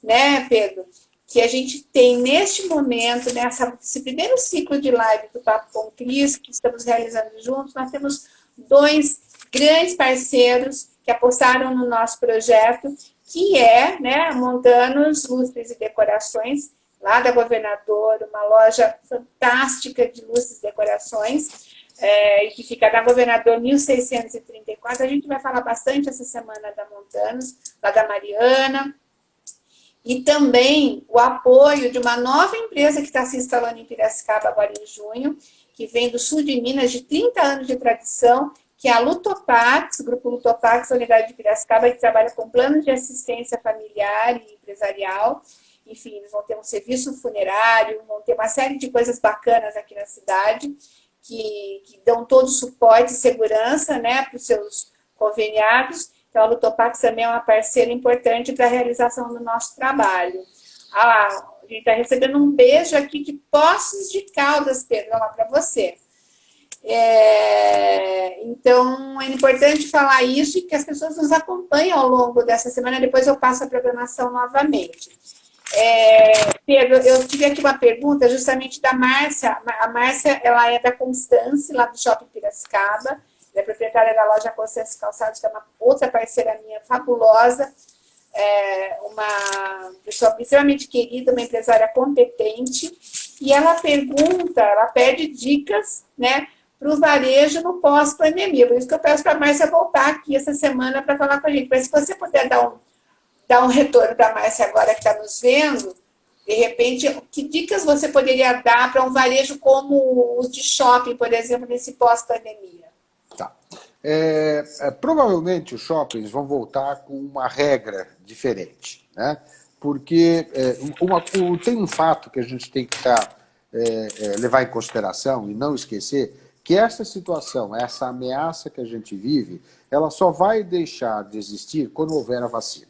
A: né, Pedro, que a gente tem neste momento, nesse primeiro ciclo de live do Papo com Cris, que estamos realizando juntos, nós temos 2 grandes parceiros que apostaram no nosso projeto, que é, né, a Montanos Lustres e Decorações, lá da Governador, uma loja fantástica de lustres e decorações, que fica na Governador 1634. A gente vai falar bastante essa semana da Montanos, lá da Mariana. E também o apoio de uma nova empresa que está se instalando em Piracicaba agora em junho, que vem do sul de Minas, de 30 anos de tradição, que é a Lutopax, o Grupo Lutopax, a unidade de Piracicaba, que trabalha com planos de assistência familiar e empresarial. Enfim, eles vão ter um serviço funerário, vão ter uma série de coisas bacanas aqui na cidade, que dão todo o suporte e segurança, né, para os seus conveniados. Então, a Lutopax também é uma parceira importante para a realização do nosso trabalho. A gente está recebendo um beijo aqui de Poços de Caldas, Pedro, lá para você. Então, é importante falar isso e que as pessoas nos acompanhem ao longo dessa semana. Depois eu passo a programação novamente. Pedro, eu tive aqui uma pergunta justamente da Márcia. A Márcia, ela é da Constance, lá do Shopping Piracicaba. Ela é proprietária da loja Constance Calçados, que é uma outra parceira minha fabulosa. Uma pessoa extremamente querida, uma empresária competente. E ela pergunta, ela pede dicas, né, para o varejo no pós-pandemia. Por isso que eu peço para a Márcia voltar aqui essa semana para falar com a gente. Mas se você puder dar um retorno da Márcia agora que está nos vendo, de repente, que dicas você poderia dar para um varejo como os de shopping, por exemplo, nesse pós-pandemia?
B: Tá. Provavelmente os shoppings vão voltar com uma regra diferente, né? Porque tem um fato que a gente tem que levar em consideração e não esquecer, que essa situação, essa ameaça que a gente vive, ela só vai deixar de existir quando houver a vacina.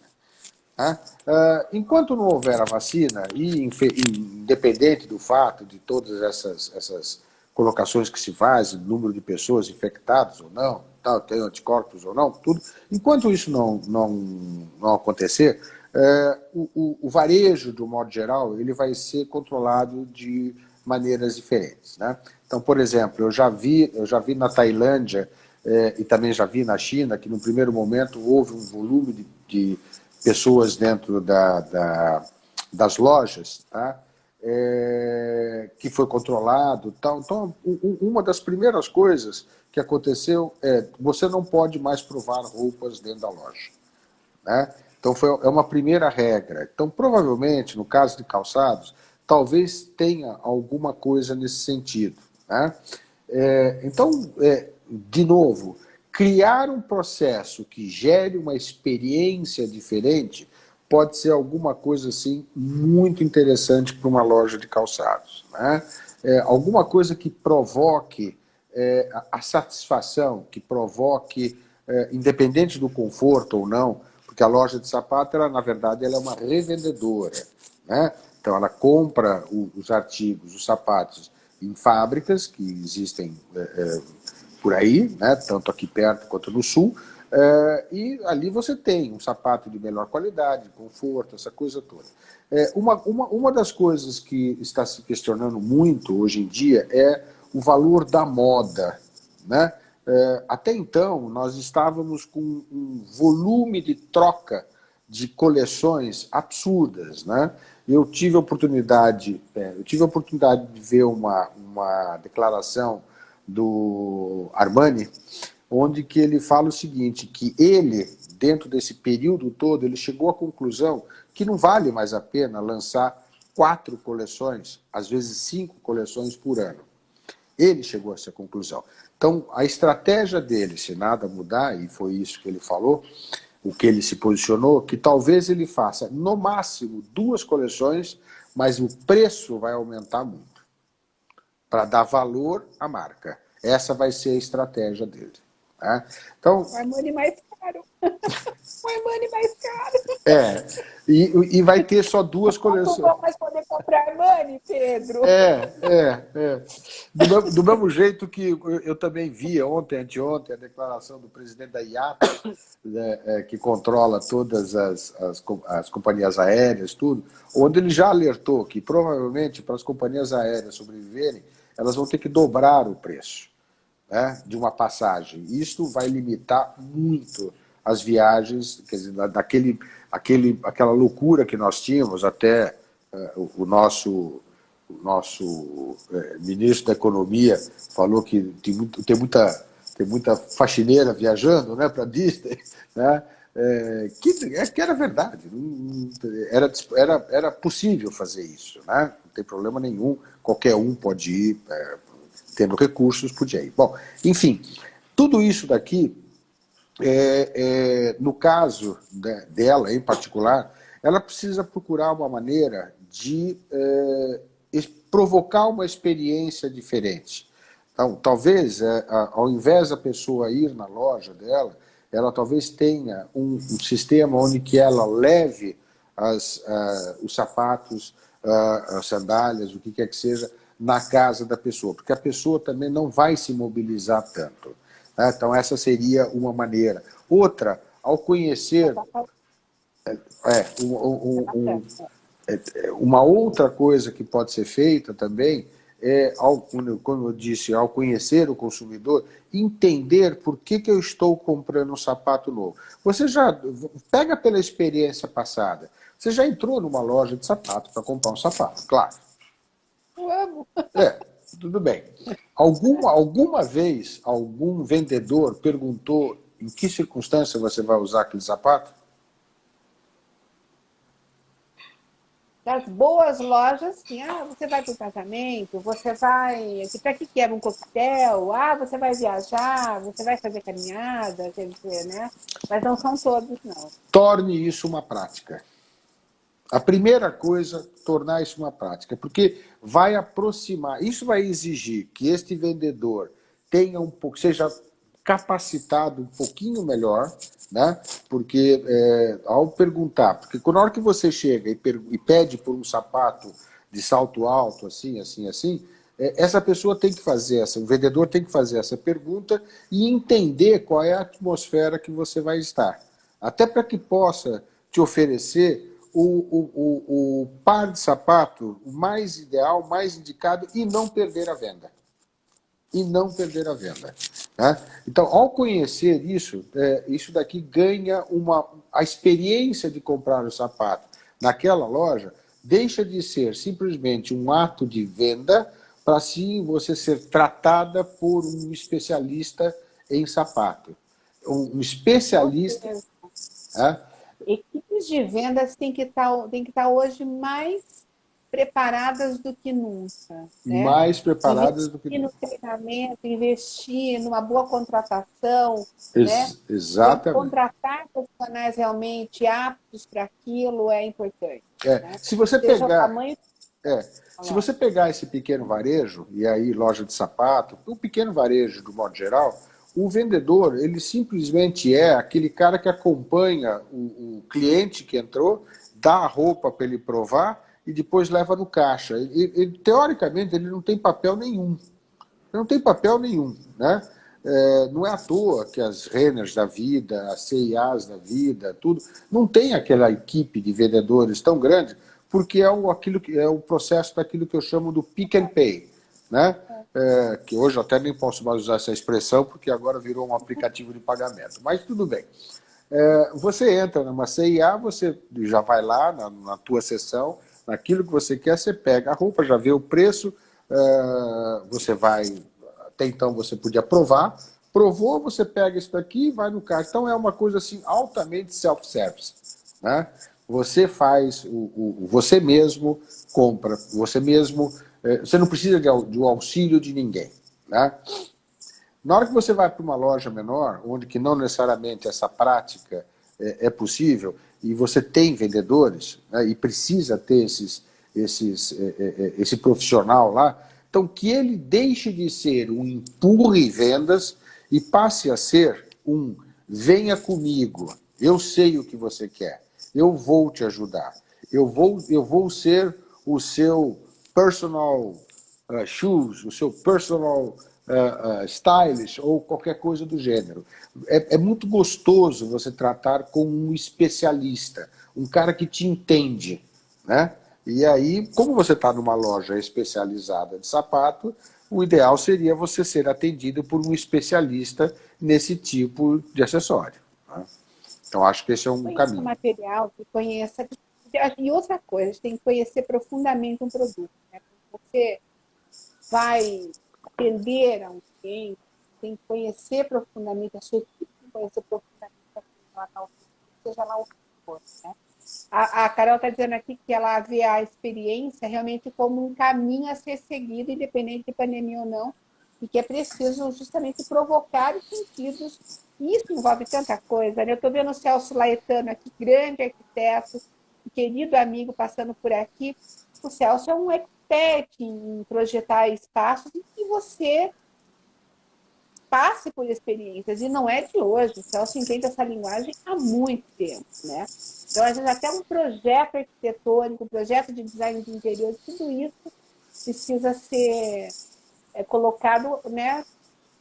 B: Enquanto não houver a vacina, e independente do fato de todas essas colocações que se fazem, número de pessoas infectadas ou não, tem anticorpos ou não, tudo, enquanto isso não acontecer, o varejo, de um modo geral, ele vai ser controlado de maneiras diferentes, né? Então, por exemplo, eu já vi na Tailândia e também já vi na China que no primeiro momento houve um volume de pessoas dentro das lojas, tá? Que foi controlado. Tal. Então, uma das primeiras coisas que aconteceu você não pode mais provar roupas dentro da loja, né? Então, é uma primeira regra. Então, provavelmente, no caso de calçados, talvez tenha alguma coisa nesse sentido, né? Então, de novo, criar um processo que gere uma experiência diferente pode ser alguma coisa assim muito interessante para uma loja de calçados, né? Alguma coisa que provoque a satisfação, que provoque, independente do conforto ou não, porque a loja de sapato, ela, na verdade, ela é uma revendedora, né? Então, ela compra os artigos, os sapatos, em fábricas que existem por aí, né? Tanto aqui perto quanto no sul, e ali você tem um sapato de melhor qualidade, conforto, essa coisa toda. Uma das coisas que está se questionando muito hoje em dia é o valor da moda, né? Até então, nós estávamos com um volume de troca de coleções absurdas, né? Eu tive a oportunidade de ver uma declaração do Armani, onde que ele fala o seguinte, que ele, dentro desse período todo, ele chegou à conclusão que não vale mais a pena lançar 4 coleções, às vezes 5 coleções por ano. Ele chegou a essa conclusão. Então, a estratégia dele, se nada mudar, e foi isso que ele falou, o que ele se posicionou, que talvez ele faça, no máximo, 2 coleções, mas o preço vai aumentar muito, para dar valor à marca. Essa vai ser a estratégia dele. Né? Então,
A: O Armani mais caro. O Armani mais caro.
B: E vai ter só 2 coleções.
A: Não vou mais poder comprar Armani, Pedro.
B: Do mesmo jeito que eu também vi ontem, anteontem, a declaração do presidente da IATA, né, que controla todas as companhias aéreas, tudo, onde ele já alertou que provavelmente para as companhias aéreas sobreviverem, elas vão ter que dobrar o preço, né, de uma passagem. Isto vai limitar muito as viagens, quer dizer, aquela loucura que nós tínhamos até o nosso ministro da Economia falou que tem muita faxineira viajando, né, para Disney, né, que era verdade, era possível fazer isso, né, não tem problema nenhum, qualquer um pode ir, tendo recursos, podia ir. Bom, enfim, tudo isso daqui, no caso dela em particular, ela precisa procurar uma maneira de provocar uma experiência diferente. Então, talvez, ao invés da pessoa ir na loja dela, ela talvez tenha um sistema onde que ela leve os sapatos, as sandálias, o que quer que seja, na casa da pessoa, porque a pessoa também não vai se mobilizar tanto. Né? Então, essa seria uma maneira. Outra, ao conhecer... Uma outra coisa que pode ser feita também é, como eu disse, ao conhecer o consumidor, entender por que eu estou comprando um sapato novo. Você já pega pela experiência passada. Você já entrou numa loja de sapato para comprar um sapato, claro.
A: Vamos.
B: Tudo bem. Alguma vez algum vendedor perguntou em que circunstância você vai usar aquele sapato?
A: Das boas lojas, sim. Você vai para o casamento, você vai... Para que é um coquetel? Você vai viajar, você vai fazer caminhada, quer dizer, né? Mas não são todos, não.
B: Torne isso uma prática. A primeira coisa, tornar isso uma prática, porque vai aproximar, isso vai exigir que este vendedor tenha seja capacitado um pouquinho melhor, né? Porque ao perguntar, porque na hora que você chega e pede por um sapato de salto alto, assim, essa pessoa tem que fazer o vendedor tem que fazer essa pergunta e entender qual é a atmosfera que você vai estar. Até para que possa te oferecer o par de sapato o mais ideal, mais indicado e não perder a venda. Né? Então, ao conhecer isso, isso daqui ganha a experiência de comprar o sapato naquela loja, deixa de ser simplesmente um ato de venda para sim você ser tratada por um especialista em sapato. Um especialista...
A: Equipes de vendas têm que estar hoje mais preparadas do que nunca, né?
B: Mais preparadas do que
A: Investir no treinamento, investir numa boa contratação, né?
B: Exatamente.
A: Contratar profissionais realmente aptos para aquilo é importante. Né?
B: Se você
A: Seja o
B: pegar...
A: tamanho...
B: Se você pegar esse pequeno varejo, e aí loja de sapato, o pequeno varejo, do modo geral, o vendedor, ele simplesmente é aquele cara que acompanha o cliente que entrou, dá a roupa para ele provar e depois leva no caixa. Teoricamente, ele não tem papel nenhum. Não tem papel nenhum, né? Não é à toa que as Renners da vida, as C&As da vida, tudo, não tem aquela equipe de vendedores tão grande, porque é o processo daquilo que eu chamo do pick and pay, né? Que hoje eu até nem posso mais usar essa expressão, porque agora virou um aplicativo de pagamento. Mas tudo bem. Você entra numa C&A, você já vai lá na tua seção, naquilo que você quer, você pega a roupa, já vê o preço, você vai... Até então você podia provar, provou, você pega isso daqui e vai no caixa. Então é uma coisa assim altamente self-service, né? Você faz, você mesmo compra, você mesmo... Você não precisa do auxílio de ninguém, né? Na hora que você vai para uma loja menor, onde que não necessariamente essa prática é possível, e você tem vendedores, né, e precisa ter esse profissional lá, então que ele deixe de ser um empurre vendas e passe a ser um venha comigo, eu sei o que você quer, eu vou te ajudar, eu vou ser o seu personal shoes, o seu personal stylish ou qualquer coisa do gênero. É muito gostoso você tratar com um especialista, um cara que te entende, né? E aí, como você está numa loja especializada de sapato, o ideal seria você ser atendido por um especialista nesse tipo de acessório, né? Então, acho que esse é um caminho.
A: O material, que conheça... E outra coisa, a gente tem que conhecer profundamente um produto, né? Você vai atender a um cliente, tem que conhecer profundamente a sua equipe, conhecer profundamente a quem ela está oferecendo, seja lá o que for, né? A Carol está dizendo aqui que ela vê a experiência realmente como um caminho a ser seguido, independente de pandemia ou não, e que é preciso justamente provocar os sentidos. E isso envolve tanta coisa, né? Eu estou vendo o Celso Laetano aqui, grande arquiteto, querido amigo passando por aqui. O Celso é um expert em projetar espaços e que você passe por experiências, e não é de hoje. O Celso entende essa linguagem há muito tempo, né? Então, às vezes, até um projeto arquitetônico, um projeto de design de interior, tudo isso precisa ser colocado, né,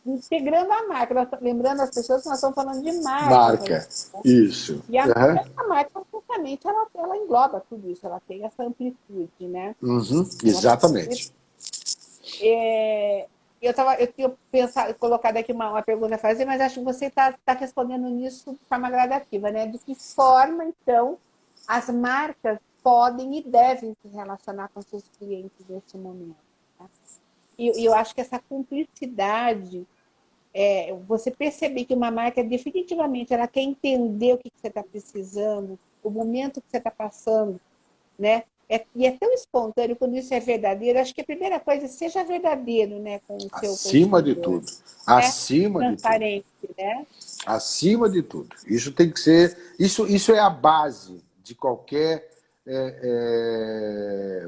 A: integrando a marca. Lembrando as pessoas que nós estamos falando de marca.
B: Marca, isso.
A: E a marca, justamente, ela engloba tudo isso, ela tem essa amplitude, né?
B: Exatamente.
A: Eu tinha pensado, colocado aqui uma pergunta a fazer, mas acho que você está respondendo nisso de forma gradativa, né? De que forma, então, as marcas podem e devem se relacionar com seus clientes nesse momento, né? E eu acho que essa cumplicidade, você perceber que uma marca definitivamente ela quer entender o que você está precisando, o momento que você está passando, né? E é tão espontâneo quando isso é verdadeiro. Acho que a primeira coisa é seja verdadeiro, né, com o seu
B: acima de
A: consumidor,
B: tudo.
A: né?
B: Acima
A: Transparente,
B: de tudo.
A: Né?
B: Acima de tudo. Isso tem que ser... Isso é a base de qualquer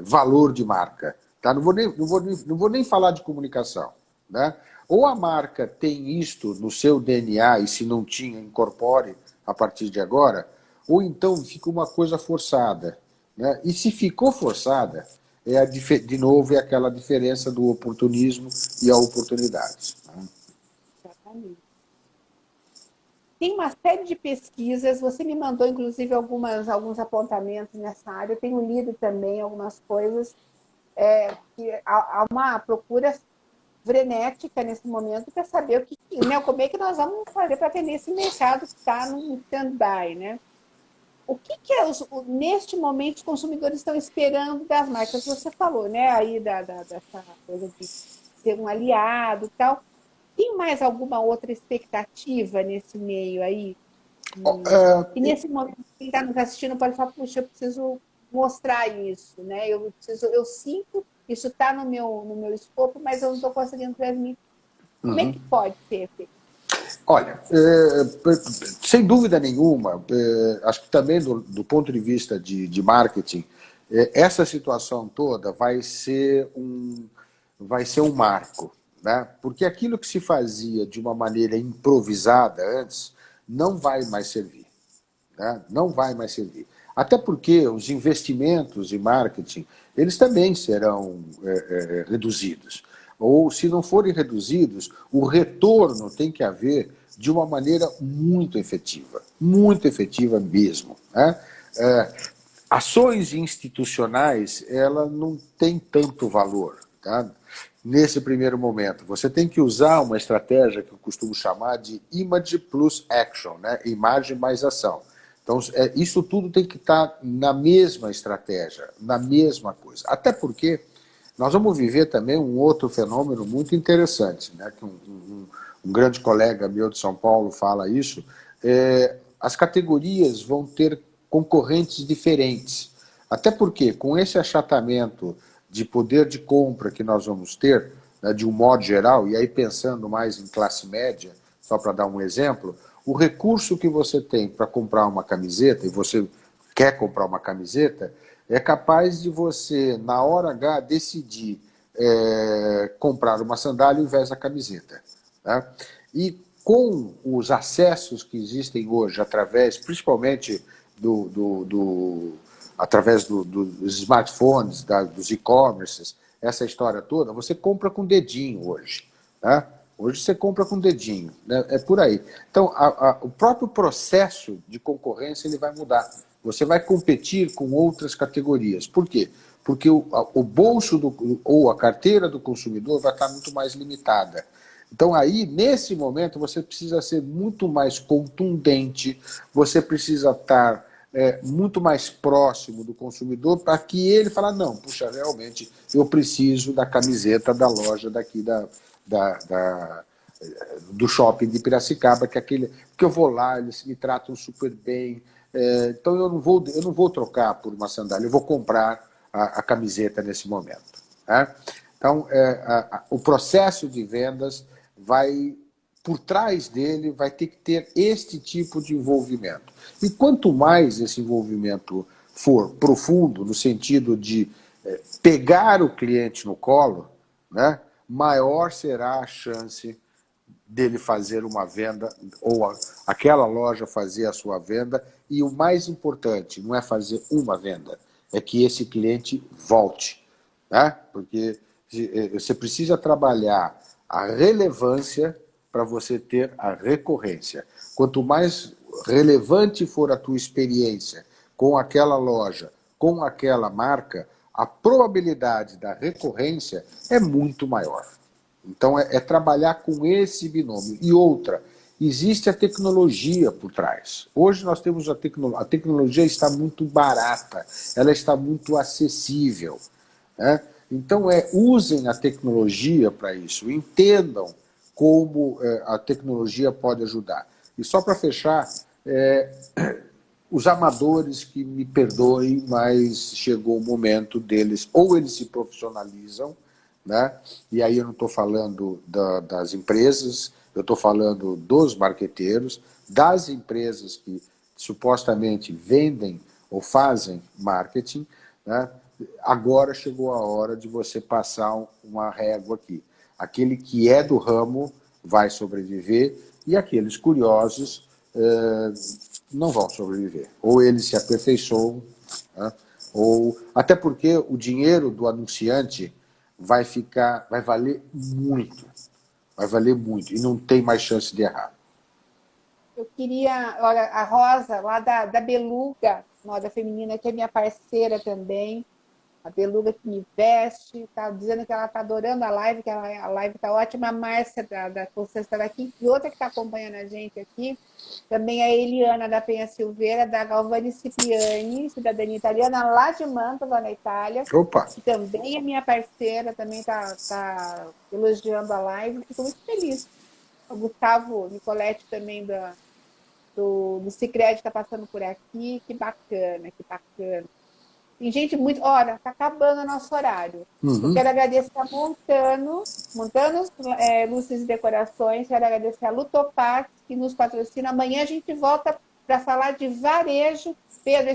B: valor de marca. Tá? Não vou nem falar de comunicação, né? Ou a marca tem isto no seu DNA e se não tinha, incorpore a partir de agora, ou então fica uma coisa forçada, né? E se ficou forçada, de novo, é aquela diferença do oportunismo e a oportunidade. Né?
A: Exatamente. Tem uma série de pesquisas, você me mandou, inclusive, alguns apontamentos nessa área, eu tenho lido também algumas coisas, que há uma procura frenética nesse momento para saber o que, né, como é que nós vamos fazer para atender esse mercado que está no stand-by, né? O que neste momento os consumidores estão esperando das marcas? Você falou, né, aí dessa coisa de ser um aliado e tal. Tem mais alguma outra expectativa nesse meio aí? E nesse momento, quem está nos assistindo pode falar, puxa, eu preciso mostrar isso, né? Eu sinto, isso está no meu escopo, mas eu não estou conseguindo transmitir. Como é que pode ser feito?
B: Olha, sem dúvida nenhuma, acho que também do ponto de vista de marketing, essa situação toda vai ser um marco, né? Porque aquilo que se fazia de uma maneira improvisada antes não vai mais servir, né? Não vai mais servir. Até porque os investimentos em marketing, eles também serão reduzidos. Ou, se não forem reduzidos, o retorno tem que haver de uma maneira muito efetiva mesmo, né? Ações institucionais, ela não tem tanto valor, tá? Nesse primeiro momento. Você tem que usar uma estratégia que eu costumo chamar de image plus action, né? Imagem mais ação. Então, isso tudo tem que estar na mesma estratégia, na mesma coisa. Até porque nós vamos viver também um outro fenômeno muito interessante, né? Que um grande colega meu de São Paulo fala isso. As categorias vão ter concorrentes diferentes. Até porque, com esse achatamento de poder de compra que nós vamos ter, né, de um modo geral, e aí pensando mais em classe média, só para dar um exemplo, o recurso que você tem para comprar uma camiseta, e você quer comprar uma camiseta, é capaz de você, na hora H, decidir comprar uma sandália ao invés da camiseta. Tá? E com os acessos que existem hoje, através, principalmente através dos smartphones, dos e-commerces, essa história toda, você compra com o dedinho hoje. Tá? Hoje você compra com o dedinho, né? É por aí. Então, o próprio processo de concorrência ele vai mudar. Você vai competir com outras categorias. Por quê? Porque o bolso ou a carteira do consumidor vai estar muito mais limitada. Então, aí, nesse momento, você precisa ser muito mais contundente, você precisa estar muito mais próximo do consumidor para que ele fale, não, puxa, realmente, eu preciso da camiseta da loja daqui do shopping de Piracicaba, que eu vou lá, eles me tratam super bem, então eu não vou trocar por uma sandália, eu vou comprar a camiseta nesse momento. Tá? Então, o processo de vendas por trás dele, vai ter que ter este tipo de envolvimento. E quanto mais esse envolvimento for profundo, no sentido de pegar o cliente no colo, né, maior será a chance dele fazer uma venda, ou aquela loja fazer a sua venda, e o mais importante não é fazer uma venda, é que esse cliente volte. Né? Porque você precisa trabalhar a relevância para você ter a recorrência. Quanto mais relevante for a tua experiência com aquela loja, com aquela marca, a probabilidade da recorrência é muito maior. Então, é trabalhar com esse binômio. E outra, existe a tecnologia por trás. Hoje nós temos a tecnologia está muito barata, ela está muito acessível. Né? Então, usem a tecnologia para isso, entendam como a tecnologia pode ajudar. E só para fechar, os amadores que me perdoem, mas chegou o momento deles, ou eles se profissionalizam, né? E aí eu não estou falando das empresas, eu estou falando dos marqueteiros, das empresas que supostamente vendem ou fazem marketing, né? Agora chegou a hora de você passar uma régua aqui. Aquele que é do ramo vai sobreviver e aqueles curiosos não vão sobreviver. Ou eles se aperfeiçoam, né? Ou até porque o dinheiro do anunciante vai valer muito e não tem mais chance de errar.
A: Eu queria, olha, a Rosa, lá da Beluga, moda feminina, que é minha parceira também, a Beluga que me veste, tá dizendo que ela tá adorando a live, que a live tá ótima. A Márcia da Conceição está aqui, e outra que está acompanhando a gente aqui, também a Eliana da Penha Silveira, da Galvani Cipriani, cidadania italiana, lá de Mantova, na Itália,
B: Opa!
A: que também é minha parceira, também tá elogiando a live, fico muito feliz. O Gustavo Nicoletti também do Sicredi está passando por aqui, que bacana, que bacana. Tem gente muito... Olha, está acabando o nosso horário.
B: Uhum.
A: Eu quero agradecer a Montanos Luzes e Decorações, quero agradecer a Lutopax, que nos patrocina. Amanhã a gente volta para falar de varejo. Pedro,